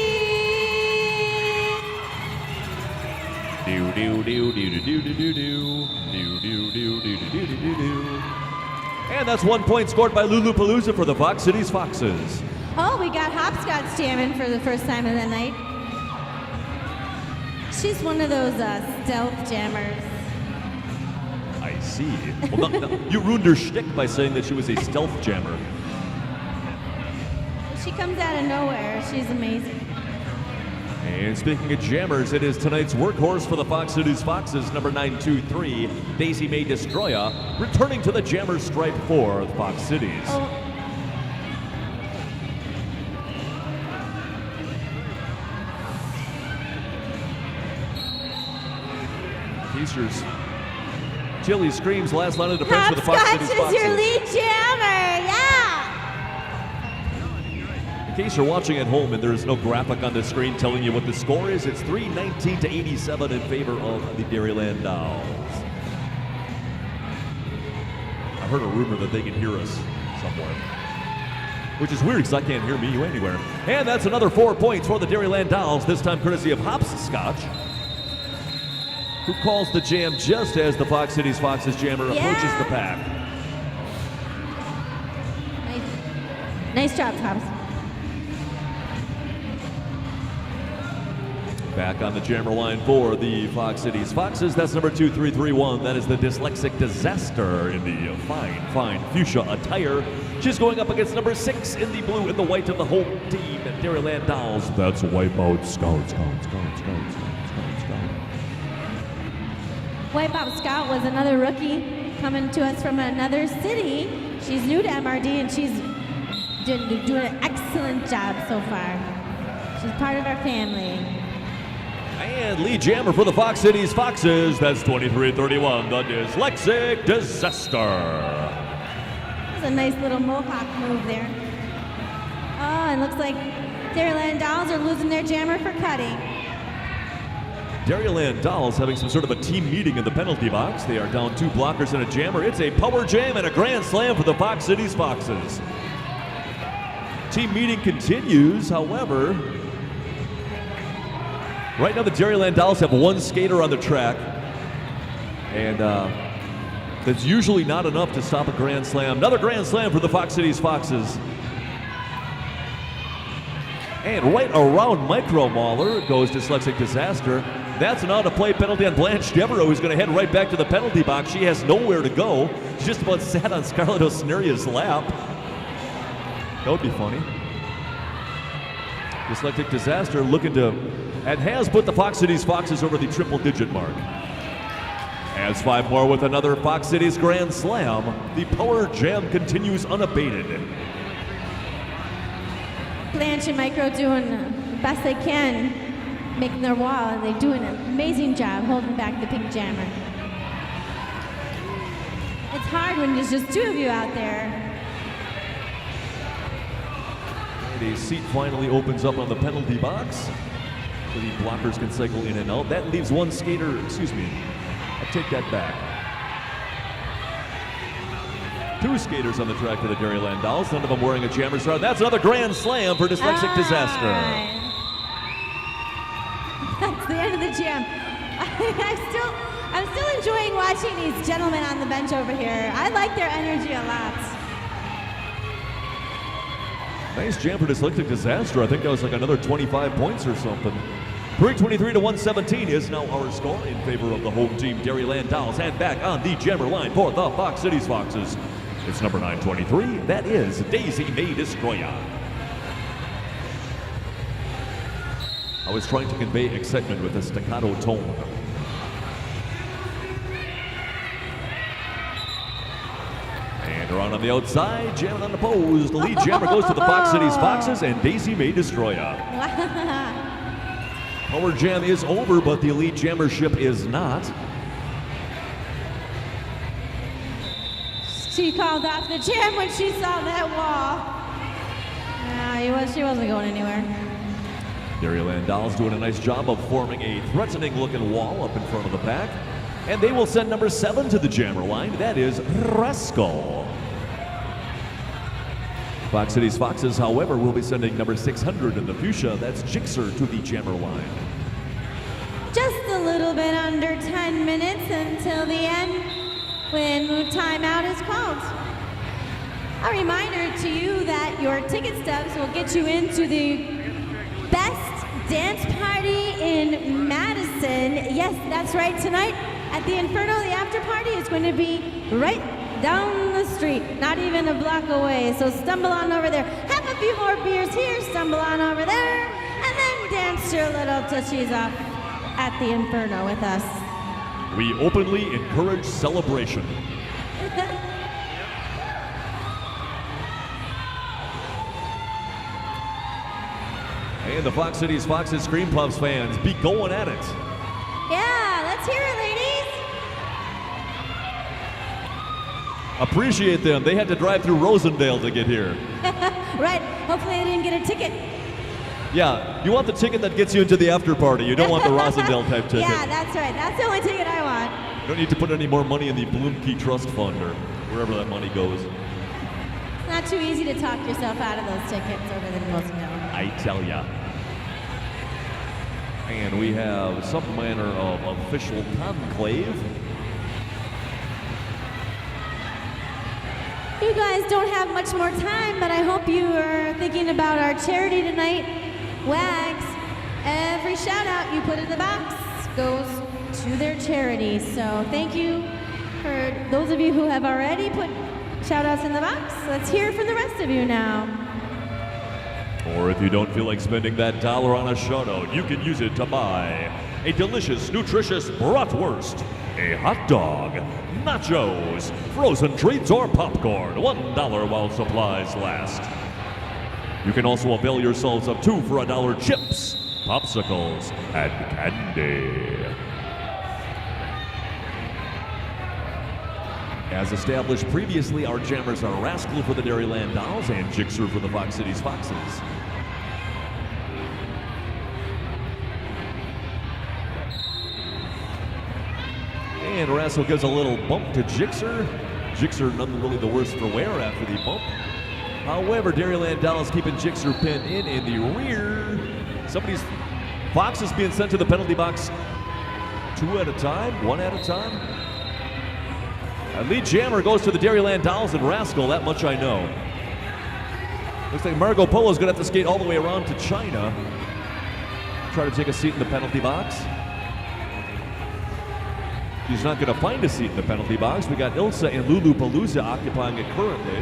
Do do do do do do do do do do do do do do do. And that's 1 point scored by Lulupalooza for the Fox Cityz Foxes. Oh, we got Hopscotch jamming for the first time of the night. She's one of those stealth jammers. I see. Well, no, you ruined her shtick by saying that she was a stealth jammer. She comes out of nowhere. She's amazing. And speaking of jammers, it is tonight's workhorse for the Fox Cityz Foxes, number 923, Daisy Mae Destroya, returning to the jammer stripe for the Fox Cityz. Oh. Keisher's Chili screams last line of defense for the Fox Cityz Hopscotch Foxes. is your lead jammer. Yeah. In case you're watching at home and there's no graphic on the screen telling you what the score is, it's 319 to 87 in favor of the Dairyland Dolls. I heard a rumor that they can hear us somewhere, which is weird because I can't hear me anywhere. And that's another 4 points for the Dairyland Dolls, this time courtesy of Hopscotch. who calls the jam just as the Fox Cityz Fox's jammer approaches the pack. Nice job, Thomas. Back on the jammer line for the Fox Cityz Foxes. That's number 2331. That is the dyslexic disaster in the fine fuchsia attire. She's going up against number 6 in the blue and the white of the home team at Dairyland Dolls. That's Wipeout Scout. Wipeout Scout was another rookie coming to us from another city. She's new to MRD and she's doing an excellent job so far. She's part of our family. And lead jammer for the Fox Cityz Foxes. That's 2331, the dyslexic disaster. That's a nice little mohawk move there. Oh, and looks like Dairyland Dolls are losing their jammer for cutting. Dairyland Dolls having some sort of a team meeting in the penalty box. They are down 2 blockers and a jammer. It's a power jam and a grand slam for the Fox Cityz Foxes. Team meeting continues, however, right now the Dairyland Dolls have 1 skater on the track, and that's usually not enough to stop a grand slam. Another grand slam for the Fox Cityz Foxes. And right around Micro Mauler goes Dyslexic Disaster. That's an out-of-play penalty on Blanche Devereaux, who's going to head right back to the penalty box. She has nowhere to go. She just about sat on Scarlett Osneria's lap. That would be funny. Dyslexic Disaster looking to, and has put the Fox Cityz Foxes over the triple-digit mark. As 5 more with another Fox Cityz Grand Slam. The power jam continues unabated. Blanche and Micro doing the best they can, making their wall, and they do an amazing job holding back the pink jammer. It's hard when there's just 2 of you out there. And a seat finally opens up on the penalty box, so the blockers can cycle in and out. That leaves 1 skater, excuse me, I take that back. 2 skaters on the track for the Dairyland Dolls, none of them wearing a jammer star. That's another grand slam for Dyslexic Disaster. Right. That's the end of the jam. I'm still enjoying watching these gentlemen on the bench over here. I like their energy a lot. Nice jam for Dyslexic Disaster. I think that was like another 25 points or something. 323 to 117 is now our score in favor of the home team Dairyland Dolls. And back on the jammer line for the Fox Cityz Foxes. It's number 923. That is Daisy May Destroyer. I was trying to convey excitement with a staccato tone. And around on the outside, jamming unopposed. The lead jammer goes to the Fox Cityz Foxes and Daisy May Destroyer. Power jam is over, but the lead jammership is not. She called off the jam when she saw that wall. No, she wasn't going anywhere. Dairyland Dolls doing a nice job of forming a threatening-looking wall up in front of the pack. And they will send number 7 to the jammer line. That is Rascal. Fox Cityz Foxes, however, will be sending number 600 in the fuchsia. That's Jixer to the jammer line. Just a little bit under 10 minutes until the end when timeout is called. A reminder to you that your ticket stubs will get you into the best dance party in Madison. Yes, that's right. Tonight at the Inferno, the after party is going to be right down the street, not even a block away. So stumble on over there. Have a few more beers here, stumble on over there, and then dance your little tushies off at the Inferno with us. We openly encourage celebration. And the Fox Cityz Foxes Scream Puffs fans be going at it. Yeah, let's hear it, ladies. Appreciate them. They had to drive through Rosendale to get here. Right. Hopefully they didn't get a ticket. Yeah, you want the ticket that gets you into the after party. You don't want the Rosendale type ticket. Yeah, that's right. That's the only ticket I want. You don't need to put any more money in the Bloomkey Trust Fund or wherever that money goes. It's not too easy to talk yourself out of those tickets over the Rosendale. I tell ya. And we have some manner of official conclave. You guys don't have much more time, but I hope you are thinking about our charity tonight. Wags, every shout out you put in the box goes to their charity. So thank you for those of you who have already put shout outs in the box. Let's hear from the rest of you now. Or if you don't feel like spending that dollar on a shout out, you can use it to buy a delicious, nutritious bratwurst, a hot dog, nachos, frozen treats, or popcorn. $1 while supplies last. You can also avail yourselves of 2 for $1 chips, popsicles, and candy. As established previously, our jammers are Rascal for the Dairyland Dolls and Jixer for the Fox Cityz Foxes. And Rascal gives a little bump to Jixer. Jixer none really the worse for wear after the bump. However, Dairyland Dolls keeping Jixer pinned in the rear. Fox is being sent to the penalty box 2 at a time, 1 at a time. Lead jammer goes to the Dairyland Dolls and Rascal, that much I know. Looks like Margot Polo's gonna have to skate all the way around to China. Try to take a seat in the penalty box. She's not gonna find a seat in the penalty box. We got Ilsa and Lulu Palooza occupying it currently.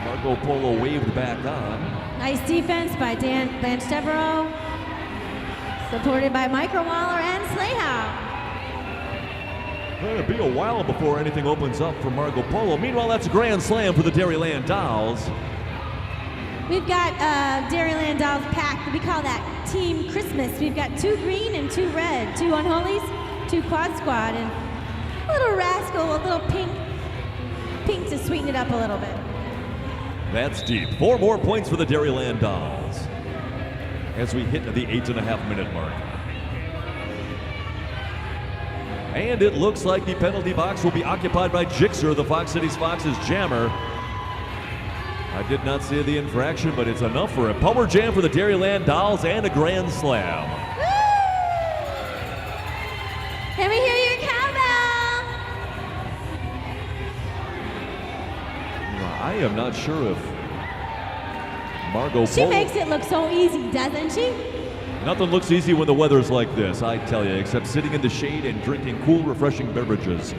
Margot Polo waved back on. Nice defense by Dan Blanche Devereaux, supported by Micro Waller and Slayhow. It'll be a while before anything opens up for Margot Polo. Meanwhile, that's a grand slam for the Dairyland Dolls. We've got Dairyland Dolls packed. We call that Team Christmas. We've got 2 green and 2 red, 2 Unholies, 2 Quad Squad, and a little Rascal, a little pink to sweeten it up a little bit. That's deep. 4 more points for the Dairyland Dolls as we hit the 8.5-minute mark. And it looks like the penalty box will be occupied by Jixer, the Fox Cityz Foxes jammer. I did not see the infraction, but it's enough for a power jam for the Dairyland Dolls and a grand slam. Woo! Let me hear your cowbell. I am not sure if Margot She Polo... makes it look so easy, doesn't she? Nothing looks easy when the weather's like this, I tell you, except sitting in the shade and drinking cool, refreshing beverages.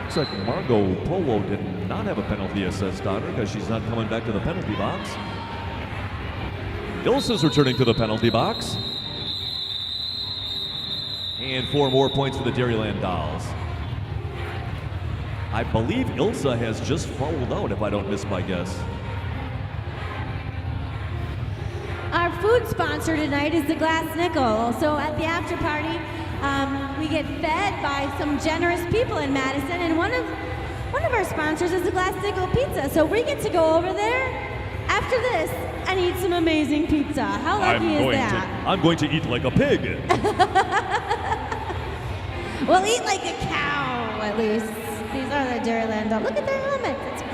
Looks like Margot Polo did not have a penalty assessed on her because she's not coming back to the penalty box. Ilsa's returning to the penalty box. And 4 more points for the Dairyland Dolls. I believe Ilsa has just fouled out, if I don't miss my guess. Our food sponsor tonight is the Glass Nickel. So at the after party, we get fed by some generous people in Madison, and one of our sponsors is the Glass Nickel Pizza. So we get to go over there after this and eat some amazing pizza. How lucky is that? I'm going to eat like a pig. We'll eat like a cow, at least. These are the Dairyland Dolls. Look at their helmets. It's a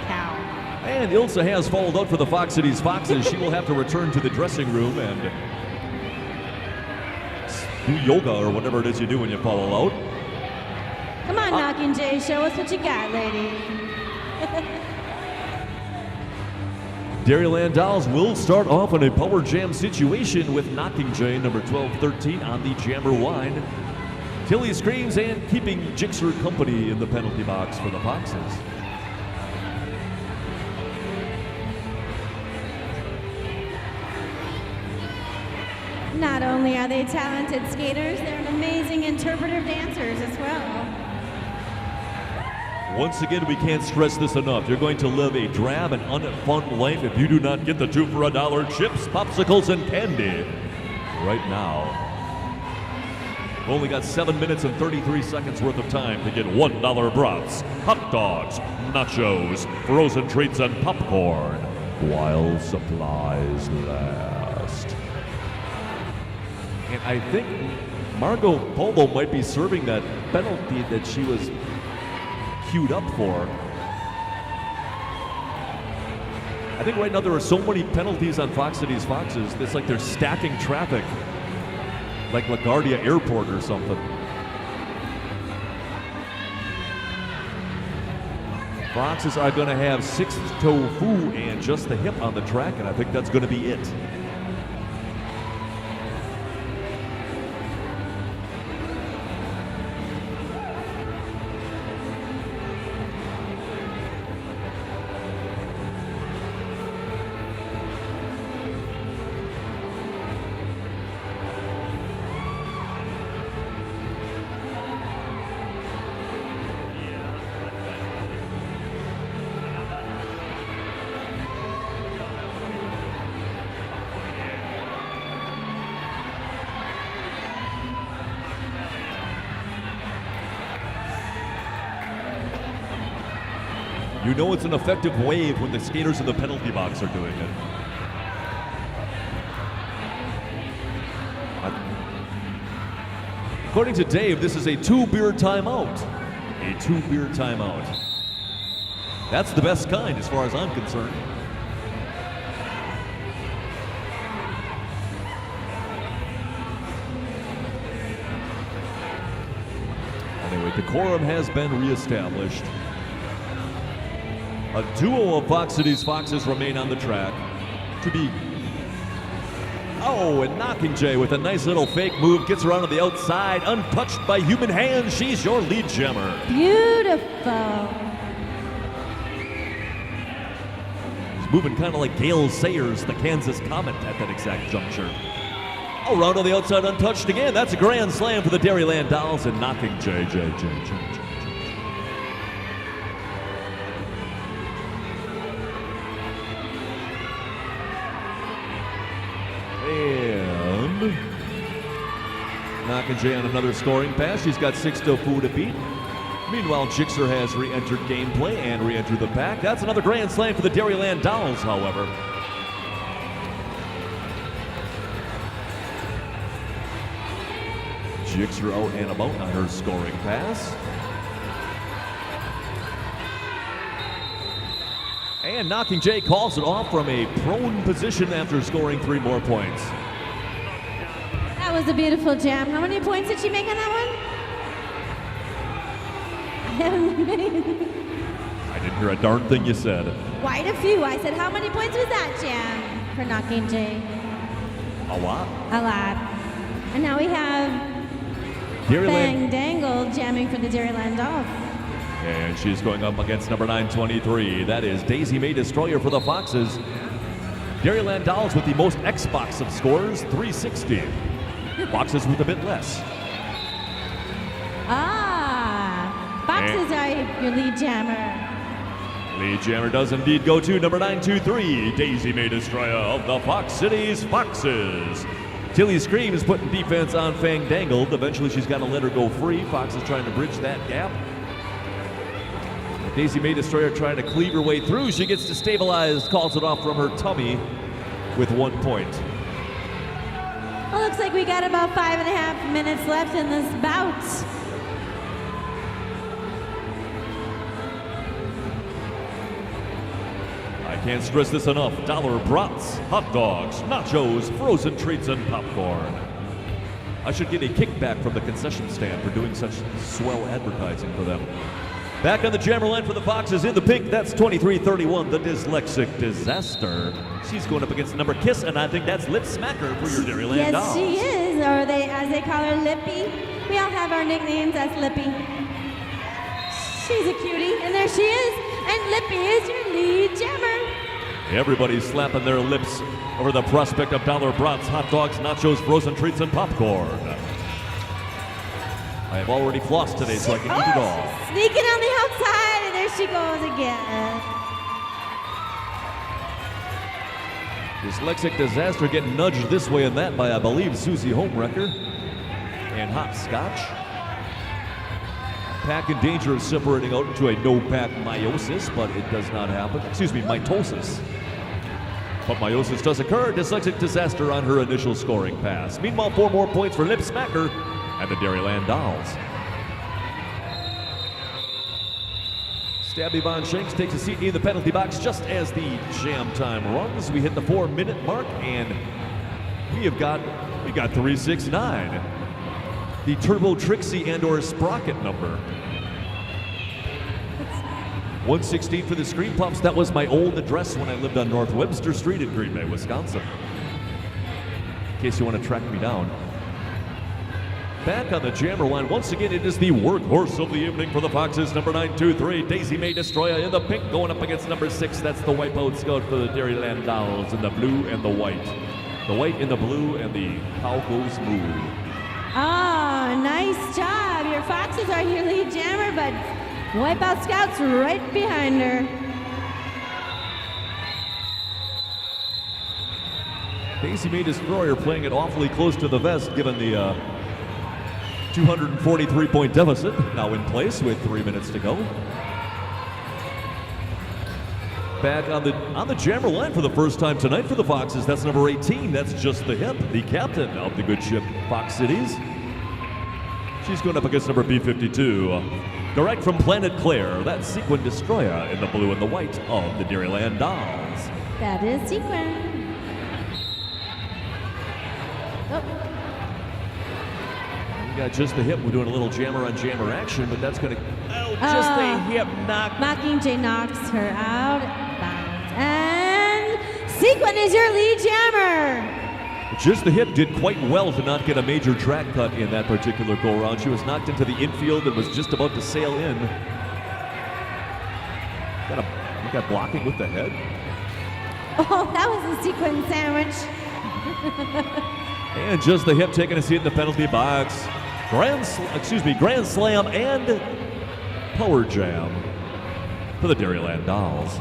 cow. And Ilsa has fouled out for the Fox Cityz Foxes. She will have to return to the dressing room and do yoga or whatever it is you do when you foul out. Come on, Knockin' Jay, show us what you got, lady. Dairyland Dolls will start off in a power jam situation with Knockin' Jay, number 12-13 on the jammer wine. Tilly screams and keeping Jixer company in the penalty box for the Foxes. Not only are they talented skaters, they're amazing interpretive dancers as well. Once again, we can't stress this enough. You're going to live a drab and unfun life if you do not get the 2 for $1 chips, popsicles, and candy right now. We've only got 7 minutes and 33 seconds worth of time to get $1 brats, hot dogs, nachos, frozen treats, and popcorn while supplies last. And I think Margot Polo might be serving that penalty that she was queued up for. I think right now there are so many penalties on Cityz Foxes, it's like they're stacking traffic, like LaGuardia Airport or something. Foxes are going to have 6-toe foo and just the hip on the track, and I think that's going to be it. You know it's an effective wave when the skaters in the penalty box are doing it. According to Dave, this is a 2-beer timeout. A 2-beer timeout. That's the best kind as far as I'm concerned. Anyway, decorum has been reestablished. A duo of Cityz Foxes remain on the track to be. Oh, and Knocking Jay with a nice little fake move gets around to the outside, untouched by human hands. She's your lead jammer. Beautiful. She's moving kind of like Gale Sayers, the Kansas Comet, at that exact juncture. Oh, round on the outside, untouched again. That's a grand slam for the Dairyland Dolls and Knocking Jay. And Knocking Jay on another scoring pass. She's got 6-toe foo to beat. Meanwhile, Jixer has re-entered gameplay and re-entered the pack. That's another grand slam for the Dairyland Dolls, however. Jixer out and about on her scoring pass. And Knocking Jay calls it off from a prone position after scoring 3 more points. That was a beautiful jam. How many points did she make on that one? I didn't hear a darn thing you said. Quite a few. I said, how many points was that jam for Knocking Jay? A lot. A lot. And now we have Bang Dangle jamming for the Dairyland Dolls. And she's going up against number 923. That is Daisy May Destroyer for the Foxes. Dairyland Dolls with the most Xbox of scores, 360. Foxes with a bit less. Foxes are your lead jammer. Lead jammer does indeed go to number 923, Daisy May Destroyer of the Cityz Foxes. Tilly Screams putting defense on Fang Dangled. Eventually she's got to let her go free. Fox is trying to bridge that gap. Daisy May Destroyer trying to cleave her way through. She gets destabilized, calls it off from her tummy with 1 point. Well, looks like we got about 5.5 minutes left in this bout. I can't stress this enough. Dollar brats, hot dogs, nachos, frozen treats, and popcorn. I should get a kickback from the concession stand for doing such swell advertising for them. Back on the jammer line for the Foxes in the pink, that's 2331, the Dyslexic Disaster. She's going up against number Kiss, and I think that's Lip Smacker for your Dairyland Dolls. Yes, she is, or as they call her, Lippy. We all have our nicknames as Lippy. She's a cutie, and there she is, and Lippy is your lead jammer. Everybody's slapping their lips over the prospect of dollar brats, hot dogs, nachos, frozen treats, and popcorn. I have already flossed today, so I can eat it all. Sneaking on the outside, and there she goes again. Dyslexic Disaster getting nudged this way and that by, I believe, Susie Homewrecker and Hopscotch. Pack in danger of separating out into a no-pack meiosis, but it does not happen. Excuse me, mitosis. But meiosis does occur. Dyslexic Disaster on her initial scoring pass. Meanwhile, 4 more points for Lip Smacker and the Dairyland Dolls. Stabby Von Shanks takes a seat in the penalty box just as the jam time runs. We hit the 4-minute mark, and we got 369. The Turbo Trixie and/or Sprocket number. 116 for the screen pumps. That was my old address when I lived on North Webster Street in Green Bay, Wisconsin. In case you want to track me down. Back on the jammer line, once again, it is the workhorse of the evening for the Foxes, number 923, Daisy May Destroyer in the pink, going up against number 6. That's the Wipeout Scout for the Dairyland Dolls in the blue and the white. The white in the blue and the How Goes Moo. Oh, nice job. Your Foxes are your lead jammer, but Wipeout Scout's right behind her. Daisy May Destroyer playing it awfully close to the vest, given the 243-point deficit now in place with 3 minutes to go. Back on the jammer line for the first time tonight for the Foxes. That's number 18. That's Just the Hip, the captain of the good ship Fox Cityz. She's going up against number B52. Direct from Planet Claire, that's Sequin Destroyer in the blue and the white of the Dairyland Dolls. That is Sequin. Oh. We got Just the Hip. We're doing a little jammer on jammer action, but that's going to. Oh, Just the Hip knock. Mockingjay knocks her out. Bounce. And Sequin is your lead jammer. Just the Hip did quite well to not get a major track cut in that particular go-around. She was knocked into the infield and was just about to sail in. Got blocking with the head. Oh, that was a Sequin sandwich. And Just the Hip taking a seat in the penalty box. Grand Slam and Power Jam for the Dairyland Dolls.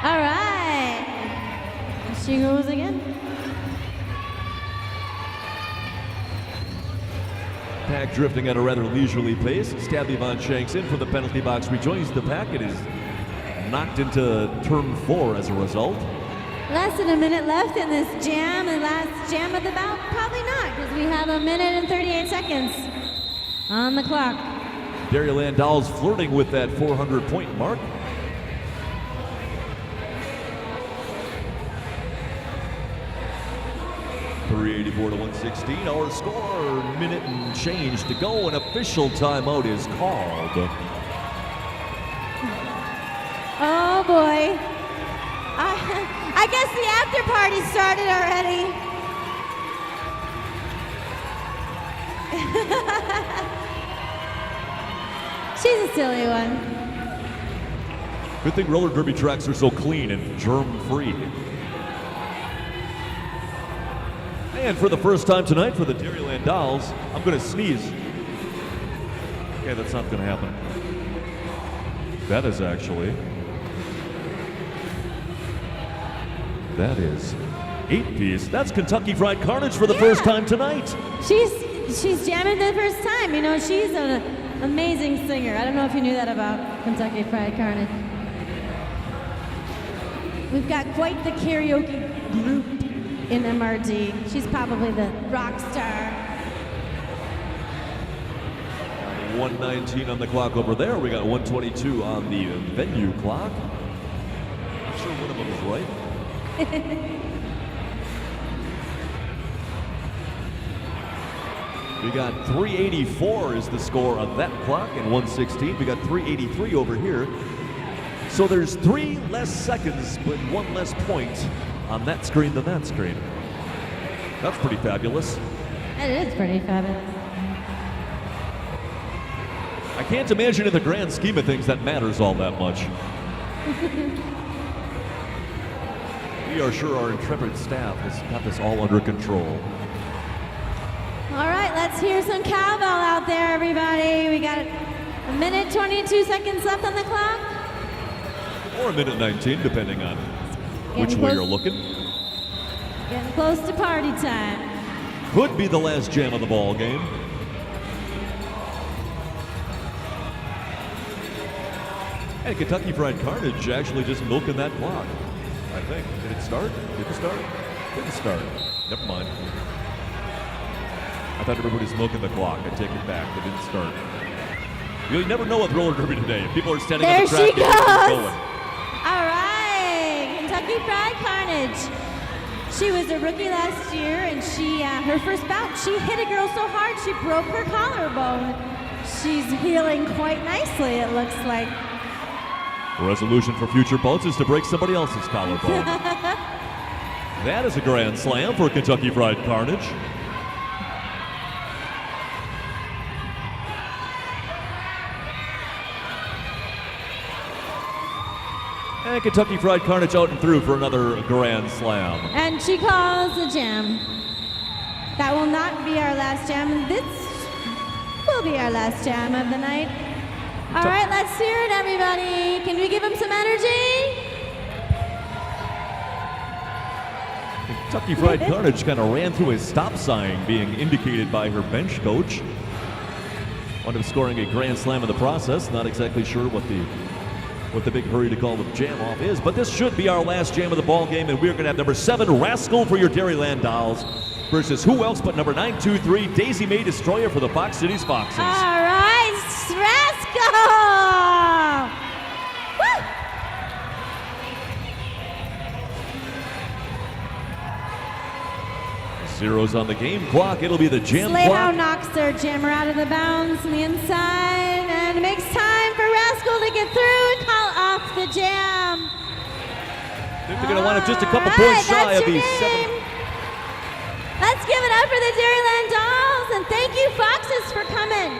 All right. She goes again. Pack drifting at a rather leisurely pace. Stabby Von Shanks in for the penalty box, rejoins the pack. It is knocked into turn 4 as a result. Less than a minute left in this jam, the last jam of the bout? Probably not, because we have 1 minute and 38 seconds on the clock. Dairyland Dolls flirting with that 400-point mark. .384 to 116. Our score, minute and change to go. An official timeout is called. Oh boy. I guess the after party started already. She's a silly one. Good thing roller derby tracks are so clean and germ-free. And for the first time tonight for the Dairyland Dolls, I'm going to sneeze. Okay, that's not going to happen. That is 8-piece. That's Kentucky Fried Carnage for the first time tonight. She's jamming the first time. You know, she's an amazing singer. I don't know if you knew that about Kentucky Fried Carnage. We've got quite the karaoke group in MRD. She's probably the rock star. 119 on the clock over there. We got 122 on the venue clock. I'm sure one of them is right. We got 384 is the score of that clock and 116. We got 383 over here. So there's 3 less seconds, but 1 less point on that screen than that screen. That's pretty fabulous. It is pretty fabulous. I can't imagine in the grand scheme of things that matters all that much. We are sure our intrepid staff has got this all under control. All right, let's hear some cowbell out there, everybody. We got 1 minute, 22 seconds left on the clock. Or 1:19, depending on which way you're looking. Getting close to party time. Could be the last jam of the ball game. And Kentucky Fried Carnage actually just milking that clock, I think. Did it start? Did it start? Didn't start. Never mind. I thought everybody's milking the clock. I take it back. They didn't start. You never know with roller derby today. People are standing There on the track. she goes. Going. All right, Kentucky Fried Carnage. She was a rookie last year, and her first bout, she hit a girl so hard she broke her collarbone. She's healing quite nicely, it looks like. Resolution for future bouts is to break somebody else's collarbone. That is a grand slam for Kentucky Fried Carnage. And Kentucky Fried Carnage out and through for another grand slam. And she calls a jam. That will not be our last jam. This will be our last jam of the night. All right, let's hear it, everybody. Can we give them some energy? Kentucky Fried Carnage kind of ran through a stop sign being indicated by her bench coach. Wound up scoring a grand slam in the process. Not exactly sure what the big hurry to call the jam off is, but this should be our last jam of the ball game, and we're going to have number 7, Rascal for your Dairyland dolls, versus who else but number 923, Daisy May Destroyer for the Fox Cityz Foxes. All right, Rascal! Woo! Zeros on the game clock. It'll be the jam Slay clock. now knocks their jammer out of the bounds on the inside, and makes time for Rascal to get through and call off the jam. I think they're going to wind up just a couple points shy of these 7. Let's give it up for the Dairyland dolls, and thank you, Foxes, for coming.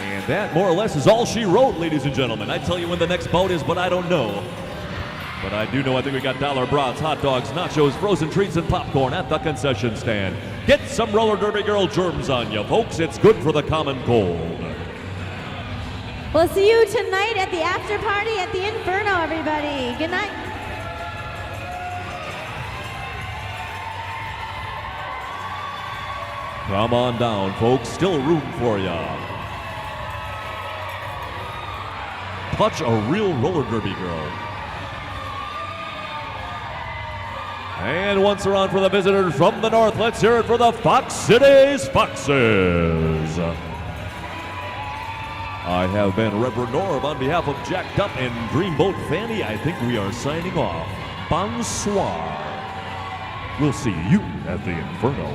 And that more or less is all she wrote, ladies and gentlemen. I tell you when the next bout is, but I don't know. But I do know I think we got dollar brats, hot dogs, nachos, frozen treats, and popcorn at the concession stand. Get some roller derby girl germs on you, folks. It's good for the common cold. We'll see you tonight at the after party at the Inferno, everybody. Good night. Come on down, folks. Still room for ya. Touch a real roller derby girl. And once around for the visitors from the north, let's hear it for the Fox Cityz Foxes. I have been Reverend Norb on behalf of Jacked Up and Dreamboat Fanny. I think we are signing off. Bonsoir. We'll see you at the Inferno.